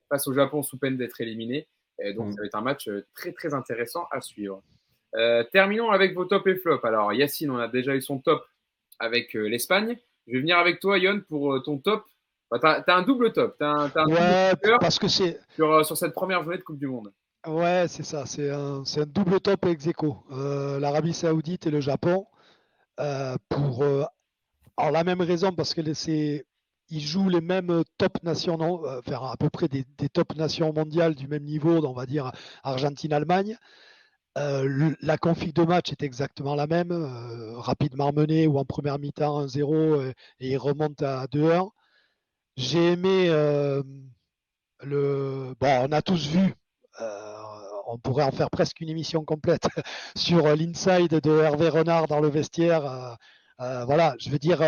S1: face au Japon sous peine d'être éliminé. Et donc ça va être un match très très intéressant à suivre. Terminons avec vos top et flop. Alors Yacine, on a déjà eu son top avec l'Espagne. Je vais venir avec toi, Yon, pour ton top. T'as un double top. T'as un double
S4: parce que c'est
S1: sur cette première journée de Coupe du Monde.
S4: Ouais, c'est ça. C'est un double top ex aequo. L'Arabie Saoudite et le Japon. Alors la même raison, parce que ils jouent les mêmes top nations, à peu près des top nations mondiales du même niveau, on va dire Argentine-Allemagne. La config de match est exactement la même, rapidement mené ou en première mi-temps 1-0 et il remonte à 2-1. J'ai aimé on a tous vu, on pourrait en faire presque une émission complète sur l'inside de Hervé Renard dans le vestiaire. Voilà, je veux dire,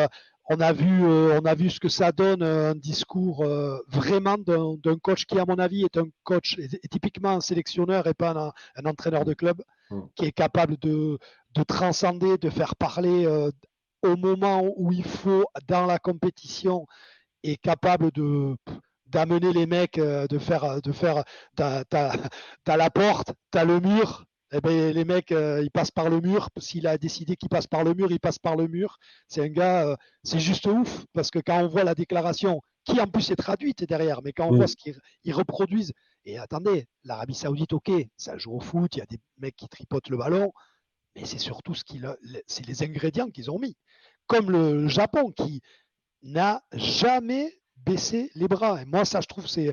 S4: on a vu ce que ça donne, un discours vraiment d'un coach qui, à mon avis, est un coach, est typiquement un sélectionneur et pas un entraîneur de club, qui est capable de transcender, de faire parler au moment où il faut dans la compétition, et capable d'amener les mecs, de faire, t'as la porte, t'as le mur. Eh ben, les mecs, ils passent par le mur. S'il a décidé qu'il passe par le mur, il passe par le mur. C'est un gars, c'est juste ouf, parce que quand on voit la déclaration, qui en plus est traduite derrière, mais quand on voit ce qu'ils reproduisent, et attendez, l'Arabie Saoudite, ok, ça joue au foot, il y a des mecs qui tripotent le ballon, mais c'est surtout c'est les ingrédients qu'ils ont mis. Comme le Japon, qui n'a jamais baissé les bras. Et moi, ça, je trouve, c'est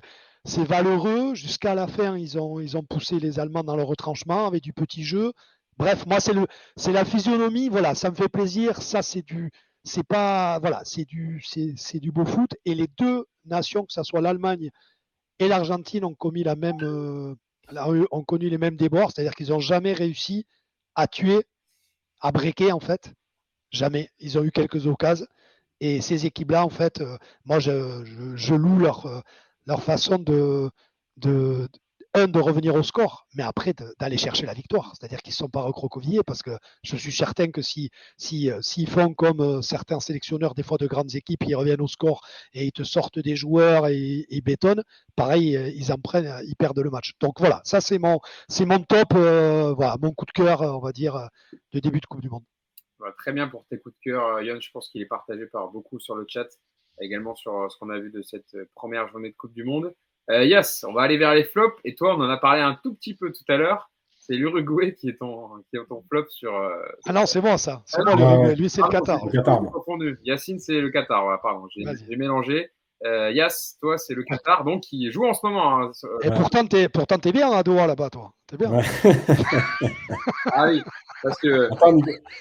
S4: valeureux. Jusqu'à la fin, ils ont poussé les Allemands dans leur retranchement avec du petit jeu. Bref, moi, c'est la physionomie. Voilà, ça me fait plaisir. Ça, c'est du beau foot. Et les deux nations, que ce soit l'Allemagne et l'Argentine, ont connu les mêmes débords. C'est-à-dire qu'ils n'ont jamais réussi à tuer, à breaker, en fait. Jamais. Ils ont eu quelques occasions. Et ces équipes-là, en fait, moi, je loue leur façon de revenir au score, mais après d'aller chercher la victoire. C'est-à-dire qu'ils ne sont pas recroquevillés, parce que je suis certain que s'ils font comme certains sélectionneurs, des fois de grandes équipes, ils reviennent au score et ils te sortent des joueurs et ils bétonnent, pareil, ils en prennent, ils perdent le match. Donc voilà, ça c'est mon top, voilà, mon coup de cœur, on va dire, de début de Coupe du Monde.
S1: Très bien pour tes coups de cœur, Yann. Je pense qu'il est partagé par beaucoup sur le chat, également sur ce qu'on a vu de cette première journée de Coupe du Monde. Yes, on va aller vers les flops. Et toi, on en a parlé un tout petit peu tout à l'heure. C'est l'Uruguay qui est ton flop sur.
S4: Ah non, c'est moi ça. C'est moi l'Uruguay. Lui, c'est le Qatar.
S3: Le Qatar.
S1: Yacine, c'est le Qatar. Voilà, pardon, j'ai mélangé. Yass, toi, c'est le Qatar, donc qui joue en ce moment. Hein.
S4: Et pourtant, t'es bien à Doha là-bas, toi. T'es bien.
S3: Ouais.
S1: Ah oui, parce que.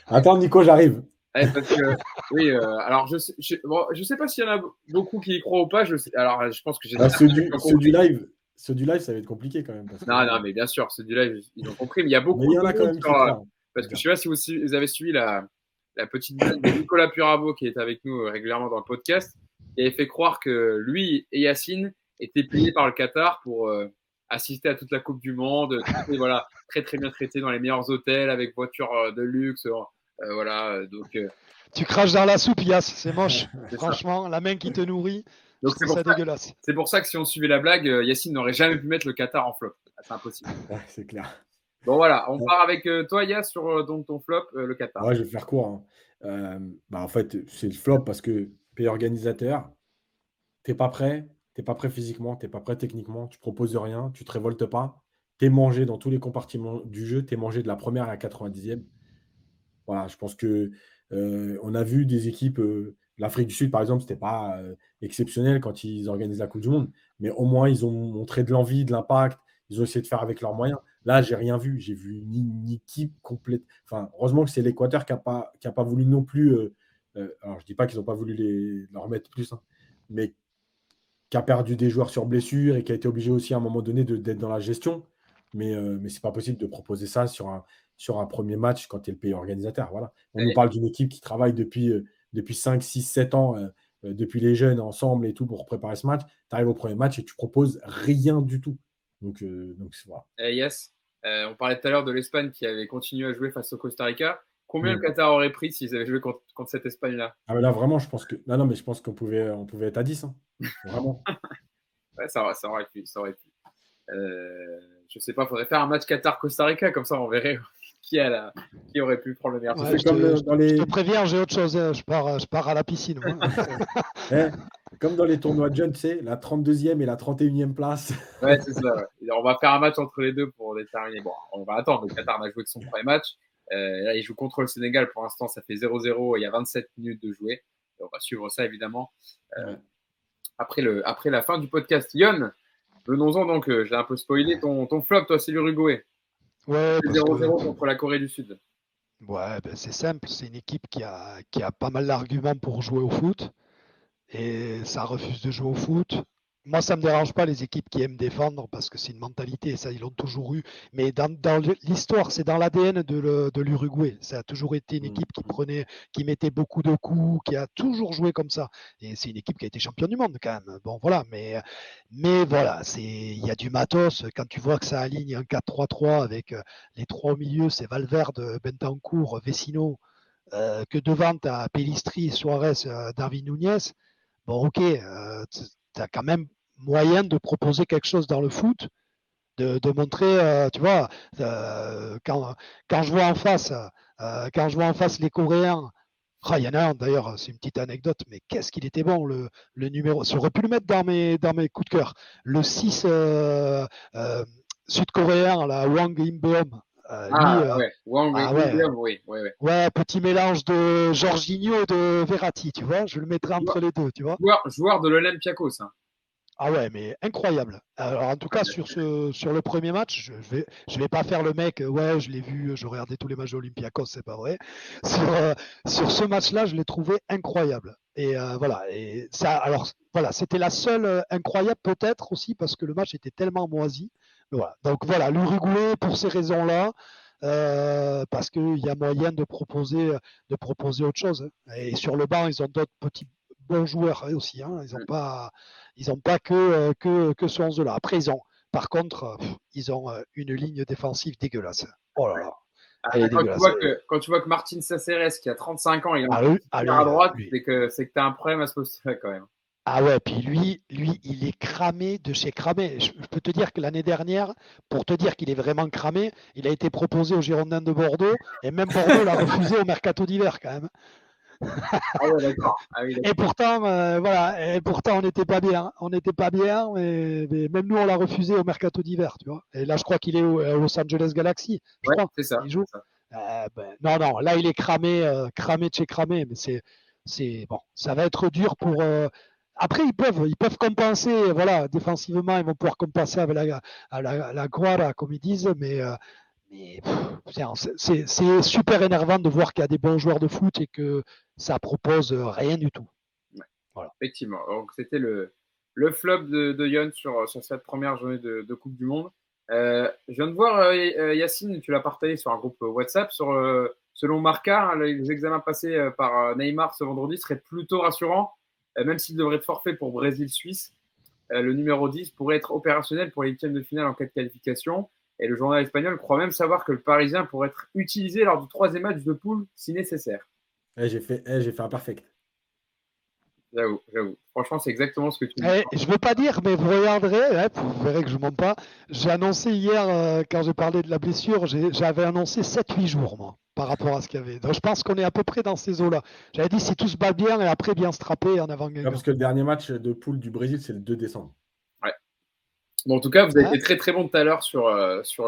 S3: Attends, Nico, j'arrive.
S1: Parce que, oui, alors je sais pas s'il y en a beaucoup qui y croient ou pas. Alors, je pense que j'ai.
S3: Ceux du live, ça va être compliqué quand même.
S1: Non, mais bien sûr, ceux du live, ils ont compris. Mais il y a beaucoup.
S3: Mais il y en a quand même qui croient.
S1: Parce que je sais pas si vous avez suivi la petite blague de Nicolas Puravo, qui est avec nous régulièrement dans le podcast, qui avait fait croire que lui et Yacine étaient payés par le Qatar pour assister à toute la Coupe du Monde, voilà, très très bien traités dans les meilleurs hôtels avec voitures de luxe. Voilà, donc.
S4: Tu craches dans la soupe, Yass, c'est moche. Franchement, la main qui te nourrit,
S1: donc
S4: c'est ça dégueulasse.
S1: C'est pour ça que si on suivait la blague, Yacine n'aurait jamais pu mettre le Qatar en flop. C'est impossible.
S3: Ouais, c'est clair.
S1: Bon voilà, on part avec toi, Yass, sur donc ton flop, le Qatar.
S3: Ouais, je vais faire court. Hein. En fait, c'est le flop parce que pays organisateur, t'es pas prêt physiquement, t'es pas prêt techniquement, tu proposes rien, tu te révoltes pas, t'es mangé dans tous les compartiments du jeu, t'es mangé de la première à la 90e. Voilà, je pense que on a vu des équipes, l'Afrique du Sud par exemple, c'était pas exceptionnel quand ils organisent la Coupe du Monde, mais au moins ils ont montré de l'envie, de l'impact, ils ont essayé de faire avec leurs moyens. Là, j'ai rien vu, j'ai vu une équipe complète. Enfin, heureusement que c'est l'Équateur qui a pas voulu non plus. Alors, je dis pas qu'ils n'ont pas voulu leur mettre plus, hein, mais qui a perdu des joueurs sur blessure et qui a été obligé aussi à un moment donné d'être dans la gestion. Mais c'est pas possible de proposer ça sur un premier match quand tu es le pays organisateur. Voilà. On nous parle d'une équipe qui travaille depuis 5, 6, 7 ans, depuis les jeunes ensemble et tout pour préparer ce match. Tu arrives au premier match et tu proposes rien du tout. Donc voilà.
S1: Yes, on parlait tout à l'heure de l'Espagne qui avait continué à jouer face au Costa Rica. Combien le Qatar aurait pris s'ils avaient joué contre cette Espagne-là?
S3: Ah mais là vraiment, je pense que mais je pense qu'on pouvait être à 10. Hein. Vraiment.
S1: Ouais, ça aurait pu. Je sais pas, faudrait faire un match Qatar-Costa Rica, comme ça on verrait qui aurait pu prendre le meilleur.
S4: Ouais, je te préviens, j'ai autre chose. Je pars à la piscine.
S3: Comme dans les tournois de jeunes, tu sais, la 32e et la 31e place.
S1: Ouais, c'est ça. Ouais. On va faire un match entre les deux pour déterminer. Bon, on va attendre. Le Qatar n'a joué que son premier match. Là, il joue contre le Sénégal. Pour l'instant, ça fait 0-0. Il y a 27 minutes de jouer. Et on va suivre ça, évidemment. Après la fin du podcast. Yon, venons-en donc. J'ai un peu spoilé ton flop. Toi, c'est l'Uruguay.
S4: Ouais,
S1: 0-0 contre la Corée du Sud.
S4: Ouais, ben c'est simple. C'est une équipe qui a pas mal d'arguments pour jouer au foot. Et ça refuse de jouer au foot. Moi, ça me dérange pas les équipes qui aiment défendre parce que c'est une mentalité, ça ils l'ont toujours eu. Mais dans l'histoire, c'est dans l'ADN de l'Uruguay. Ça a toujours été une équipe qui mettait beaucoup de coups, qui a toujours joué comme ça. Et c'est une équipe qui a été championne du monde quand même. Bon, voilà. Mais voilà, il y a du matos. Quand tu vois que ça aligne un 4-3-3 avec les trois au milieu, c'est Valverde, Bentancur, Vecino, que devant tu as Pellistri, Suarez, Darwin Núñez. Bon, ok, tu as quand même moyen de proposer quelque chose dans le foot, de montrer, tu vois, quand je vois en face, les Coréens, il y en a un d'ailleurs, c'est une petite anecdote, mais qu'est-ce qu'il était bon le numéro. J'aurais pu le mettre dans mes coups de cœur. Le 6 sud-coréen, là, Wang Imbeom.
S1: Wang William, oui.
S4: Ouais, petit mélange de Jorginho et de Verratti, tu vois. Je le mettrais entre les deux, tu vois.
S1: Joueur de l'Olympiakos. Hein.
S4: Ah ouais, mais incroyable. Alors en tout cas sur le premier match, je vais pas faire le mec. Ouais, je l'ai vu, je regardais tous les matchs de Olympiakos, c'est pas vrai. Sur ce match-là, je l'ai trouvé incroyable. Et voilà. Et ça, alors voilà, c'était la seule incroyable peut-être aussi parce que le match était tellement moisi. Voilà. Donc voilà, l'Uruguay pour ces raisons-là. Parce qu'il y a moyen de proposer autre chose. Et sur le banc, ils ont d'autres petits bons joueurs aussi. Hein. Ils n'ont pas que ce 11-là. Après, par contre, ils ont une ligne défensive dégueulasse. Oh là là.
S1: Quand tu vois que Martin Saceres, qui a 35 ans, il est à droite, c'est que tu as un problème à ce poste-là quand même.
S4: Ah ouais, puis lui, il est cramé de chez cramé. Je peux te dire que l'année dernière, pour te dire qu'il est vraiment cramé, il a été proposé aux Girondins de Bordeaux, et même Bordeaux l'a refusé au mercato d'hiver quand même.
S1: Ah ouais, d'accord.
S4: Et pourtant, voilà, on n'était pas bien. On n'était pas bien, mais même nous, on l'a refusé au mercato d'hiver, tu vois. Et là, je crois qu'il est au Los Angeles Galaxy. Je crois.
S1: C'est ça.
S4: Il joue. Non, là, il est cramé de chez cramé, mais c'est bon. Ça va être dur pour. Après, ils peuvent compenser, voilà, défensivement, ils vont pouvoir compenser avec la Guara, comme ils disent, mais c'est super énervant de voir qu'il y a des bons joueurs de foot et que ça propose rien du tout.
S1: Ouais. Voilà. Effectivement. Donc, c'était le flop de Yon sur cette première journée de Coupe du Monde. Je viens de voir, Yacine, tu l'as partagé sur un groupe WhatsApp, selon Marca, les examens passés par Neymar ce vendredi seraient plutôt rassurants. Même s'il devrait être forfait pour Brésil-Suisse, le numéro 10 pourrait être opérationnel pour les huitièmes de finale en cas de qualification. Et le journal espagnol croit même savoir que le Parisien pourrait être utilisé lors du troisième match de poule si nécessaire.
S3: J'ai fait un perfect.
S1: J'avoue. Franchement, c'est exactement ce que tu dis.
S4: Je ne veux pas dire, mais vous regarderez, vous verrez que je ne mens pas. J'ai annoncé hier, quand j'ai parlé de la blessure, j'avais annoncé 7-8 jours, moi, par rapport à ce qu'il y avait. Donc je pense qu'on est à peu près dans ces eaux-là. J'avais dit si tout se bat bien et après bien strapper en avant-gagnant.
S3: Parce que le dernier match de poule du Brésil, c'est le 2 décembre.
S1: Ouais. Bon, en tout cas, vous avez été très très bon tout à l'heure sur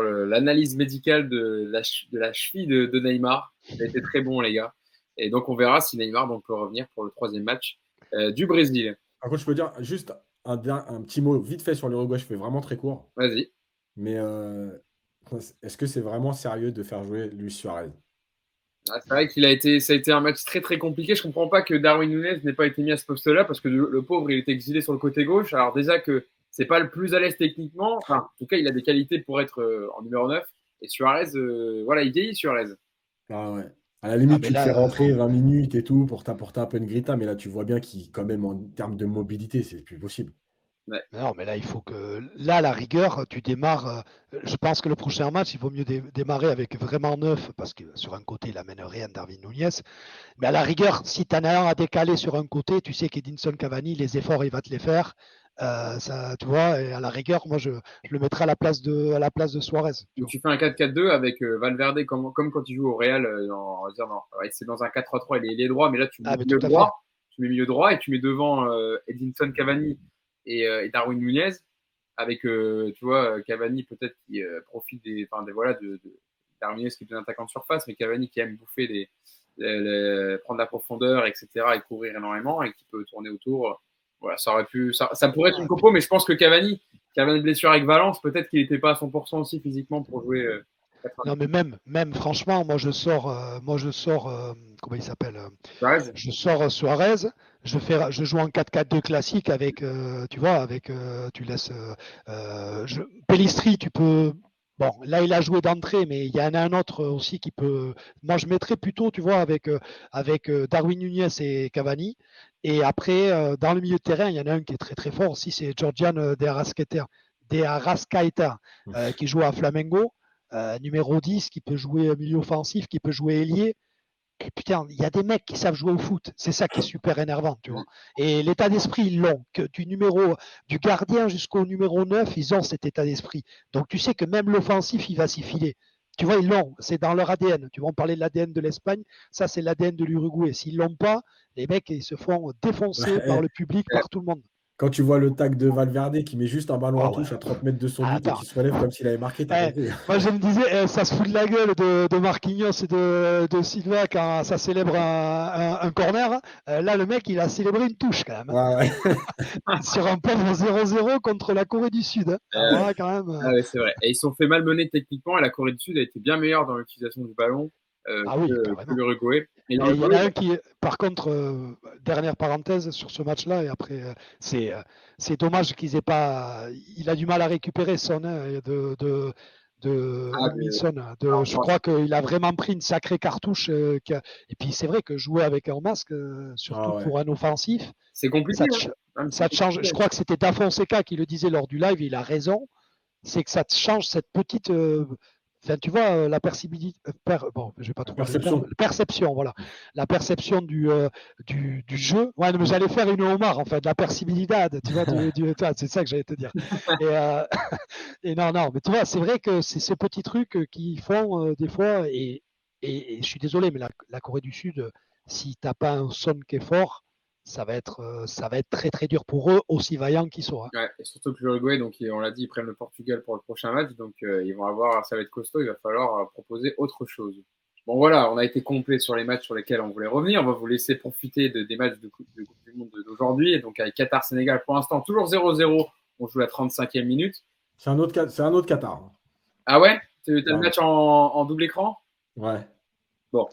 S1: l'analyse médicale de la cheville de Neymar. Vous avez été très bon, les gars. Et donc, on verra si Neymar peut revenir pour le troisième match du Brésil.
S3: Par contre, je peux dire juste un petit mot vite fait sur l'Uruguay. Je fais vraiment très court.
S1: Vas-y.
S3: Mais est-ce que c'est vraiment sérieux de faire jouer Luis Suarez?
S1: C'est vrai ça a été un match très très compliqué. Je comprends pas que Darwin Núñez n'ait pas été mis à ce poste-là parce que le pauvre, il était exilé sur le côté gauche. Alors déjà que c'est pas le plus à l'aise techniquement. Enfin, en tout cas, il a des qualités pour être en numéro 9. Et Suarez, il vieillit Suarez.
S3: Ah ouais. À la limite, tu te fais rentrer 20 minutes et tout pour t'apporter un peu une grinta, mais là, tu vois bien qu'il, quand même, en termes de mobilité, c'est plus possible.
S4: Ouais. Non, mais là, il faut que. Là, à la rigueur, tu démarres. Je pense que le prochain match, il vaut mieux démarrer avec vraiment 9, parce que sur un côté, il amène rien, Darwin Núñez. Mais à la rigueur, si tu en as un à décaler sur un côté, tu sais qu'Edinson Cavani, les efforts, il va te les faire. Ça, tu vois, et à la rigueur, moi, je le mettrai à la place de Suarez.
S1: Donc, tu fais un 4-4-2 avec Valverde comme quand tu joues au Real. C'est dans un 4-3-3, il est droit, mais là, tu mets milieu droit. Tu mets milieu droit et tu mets devant Edinson Cavani et Darwin Núñez avec, tu vois, Cavani peut-être qui profite de Darwin Núñez qui est un attaquant de surface, mais Cavani qui aime bouffer prendre la profondeur, etc. et courir énormément et qui peut tourner autour. Voilà, ça pourrait être une compo, mais je pense que Cavani, qui avait une blessure avec Valence, peut-être qu'il n'était pas à 100% aussi physiquement pour jouer.
S4: Non, mais même franchement, moi je sors comment il s'appelle
S1: Suarez.
S4: Je sors Suarez, je joue en 4-4-2 classique avec, tu vois, tu laisses Pellistri, tu peux. Bon, là, il a joué d'entrée, mais il y en a un autre aussi qui peut. Moi, je mettrais plutôt, tu vois, avec Darwin Nunez et Cavani. Et après, dans le milieu de terrain, il y en a un qui est très très fort aussi, c'est Georgian De Arrascaeta, qui joue à Flamengo, numéro 10, qui peut jouer milieu offensif, qui peut jouer ailier. Et putain, il y a des mecs qui savent jouer au foot. C'est ça qui est super énervant, tu vois. Et l'état d'esprit, ils l'ont. Que du gardien jusqu'au numéro 9, ils ont cet état d'esprit. Donc tu sais que même l'offensif, il va s'y filer. Tu vois, ils l'ont. C'est dans leur ADN. Tu vas en parler de l'ADN de l'Espagne. Ça, c'est l'ADN de l'Uruguay. S'ils l'ont pas, les mecs, ils se font défoncer par le public, par tout le monde.
S3: Quand tu vois le tag de Valverde qui met juste un ballon en touche
S4: ouais.
S3: à 30 mètres de son but et
S4: Attends.
S3: qui se relève comme s'il avait marqué, t'as compris.
S4: Moi, je me disais, ça se fout de la gueule de Marquinhos et de Silva quand ça célèbre un corner. Là, le mec, il a célébré une touche quand même.
S3: Ouais.
S4: Sur un pauvre 0-0 contre la Corée du Sud. Hein. Alors là, quand même.
S1: Ah ouais, c'est vrai. Et ils se sont fait malmener techniquement et la Corée du Sud a été bien meilleure dans l'utilisation du ballon
S4: Oui,
S1: que
S4: carrément.
S1: l'Uruguay. Et
S4: Il y en a un qui, par contre, dernière parenthèse sur ce match-là, et après, c'est dommage qu'ils aient pas. Il a du mal à récupérer Son de Minson. Je crois qu'il a vraiment pris une sacrée cartouche. Et puis c'est vrai que jouer avec un masque, surtout pour un offensif,
S1: c'est compliqué.
S4: Ça te change. Je crois que c'était Da Fonseca qui le disait lors du live, il a raison. C'est que ça te change cette petite. Enfin, tu vois, la perception. Bon, je vais pas trouver le terme. Perception, voilà. La perception du jeu. Ouais, mais j'allais faire une Omar, en fait, la percibilité. Tu vois, c'est ça que j'allais te dire. Et non, mais tu vois, c'est vrai que c'est ces petits trucs qui font des fois. Et je suis désolé, mais la Corée du Sud, si t'as pas un son qui est fort, ça va être très très dur pour eux, aussi vaillants qu'ils soient.
S1: Ouais, et surtout que l'Uruguay, donc on l'a dit, ils prennent le Portugal pour le prochain match, donc ils vont avoir, ça va être costaud, il va falloir proposer autre chose. Bon voilà, on a été complet sur les matchs sur lesquels on voulait revenir. On va vous laisser profiter des matchs de Coupe du Monde d'aujourd'hui. Et donc avec Qatar-Sénégal, pour l'instant, toujours 0-0. On joue la 35e minute.
S3: C'est un autre Qatar.
S1: Ah ouais? T'as le match en double écran?
S3: Ouais.
S1: Bon.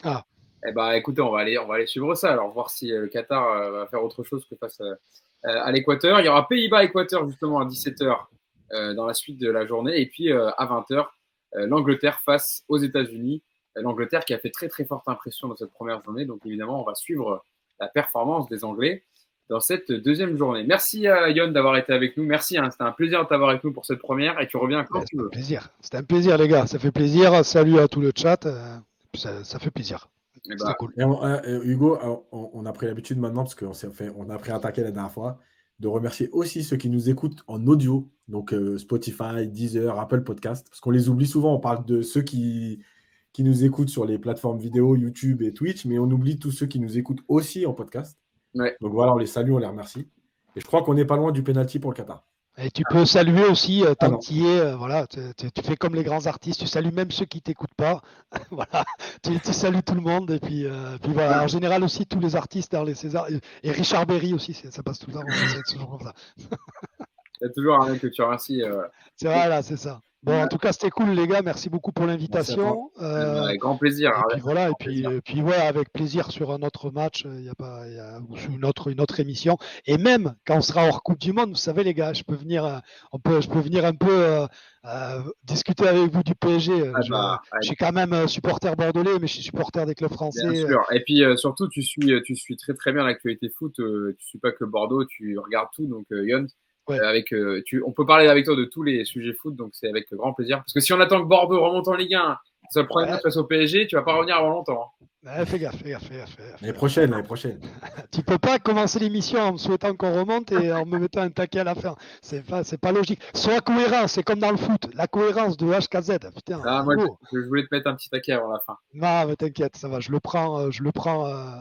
S1: Eh ben, écoutez, on va aller suivre ça. Alors, voir si le Qatar va faire autre chose que face à l'Équateur. Il y aura Pays-Bas-Équateur, justement, à 17h dans la suite de la journée. Et puis, à 20h, l'Angleterre face aux États-Unis. L'Angleterre qui a fait très, très forte impression dans cette première journée. Donc, évidemment, on va suivre la performance des Anglais dans cette deuxième journée. Merci à Yon d'avoir été avec nous. Merci, hein, c'était un plaisir de t'avoir avec nous pour cette première. Et tu reviens quand tu veux.
S4: C'était un plaisir, les gars. Ça fait plaisir. Salut à tout le chat. Ça fait plaisir.
S3: Bah, cool. Hugo, on a pris l'habitude maintenant, parce on a pris un taquet la dernière fois, de remercier aussi ceux qui nous écoutent en audio, donc Spotify, Deezer, Apple Podcast, parce qu'on les oublie souvent. On parle de ceux qui nous écoutent sur les plateformes vidéo, YouTube et Twitch, mais on oublie tous ceux qui nous écoutent aussi en podcast.
S1: Ouais.
S3: Donc voilà, on les salue, on les remercie. Et je crois qu'on n'est pas loin du penalty pour le Qatar.
S4: Et tu peux saluer aussi, tant que tu y es, voilà, tu fais comme les grands artistes, tu salues même ceux qui ne t'écoutent pas. Voilà, tu salues tout le monde. Et puis voilà, en général aussi, tous les artistes dans les Césars. Et Richard Berry aussi, ça passe tout le temps. C'est toujours comme ça.
S1: Il y a toujours un mec que tu remercies.
S4: C'est voilà, c'est ça. Bon, en tout cas, c'était cool, les gars. Merci beaucoup pour l'invitation.
S1: Avec grand plaisir.
S4: Et puis voilà, et puis ouais, avec plaisir sur un autre match, ou sur une autre émission. Et même quand on sera hors Coupe du Monde, vous savez, les gars, je peux venir un peu discuter avec vous du PSG. Je suis quand même supporter bordelais, mais je suis supporter des clubs français.
S1: Bien sûr. Et puis surtout, tu suis très très bien l'actualité foot. Tu suis pas que Bordeaux, tu regardes tout. Donc Yon.
S4: Ouais.
S1: On peut parler avec toi de tous les sujets foot, donc c'est avec grand plaisir. Parce que si on attend que Bordeaux remonte en Ligue 1, c'est le premier match face au PSG, tu vas pas revenir avant longtemps.
S4: Fais gaffe.
S3: L'année prochaine.
S4: Tu peux pas commencer l'émission en me souhaitant qu'on remonte et en me mettant un taquet à la fin. C'est pas logique. Sois cohérent, c'est comme dans le foot. La cohérence de HKZ. Putain.
S1: Moi, je voulais te mettre un petit taquet avant la fin.
S4: Non, mais t'inquiète, ça va. Je le prends.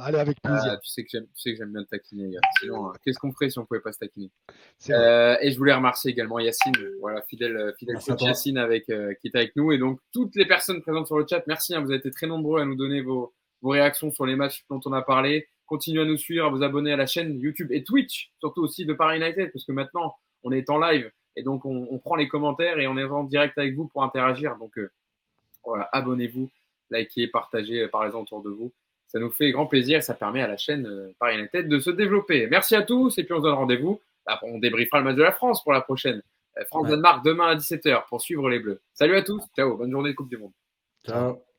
S4: Allez, avec plaisir.
S1: Tu sais que j'aime bien te taquiner. Sinon, qu'est-ce qu'on ferait si on pouvait pas se taquiner? Et je voulais remercier également Yacine, voilà, fidèle coach Yacine qui est avec nous, et donc toutes les personnes présentes sur le chat. Merci, vous avez été très nombreux à nous donner vos réactions sur les matchs dont on a parlé. Continuez à nous suivre, à vous abonner à la chaîne YouTube et Twitch, surtout aussi de Paris United, parce que maintenant on est en live et donc on prend les commentaires et on est en direct avec vous pour interagir. Donc voilà, abonnez-vous, likez, partagez, parlez-en autour de vous. Ça nous fait grand plaisir et ça permet à la chaîne Paris United de se développer. Merci à tous et puis on se donne rendez-vous. Là, on débriefera le match de la France pour la prochaine. France-Danemark demain à 17h pour suivre les Bleus. Salut à tous. Ciao. Bonne journée de Coupe du Monde.
S3: Ciao.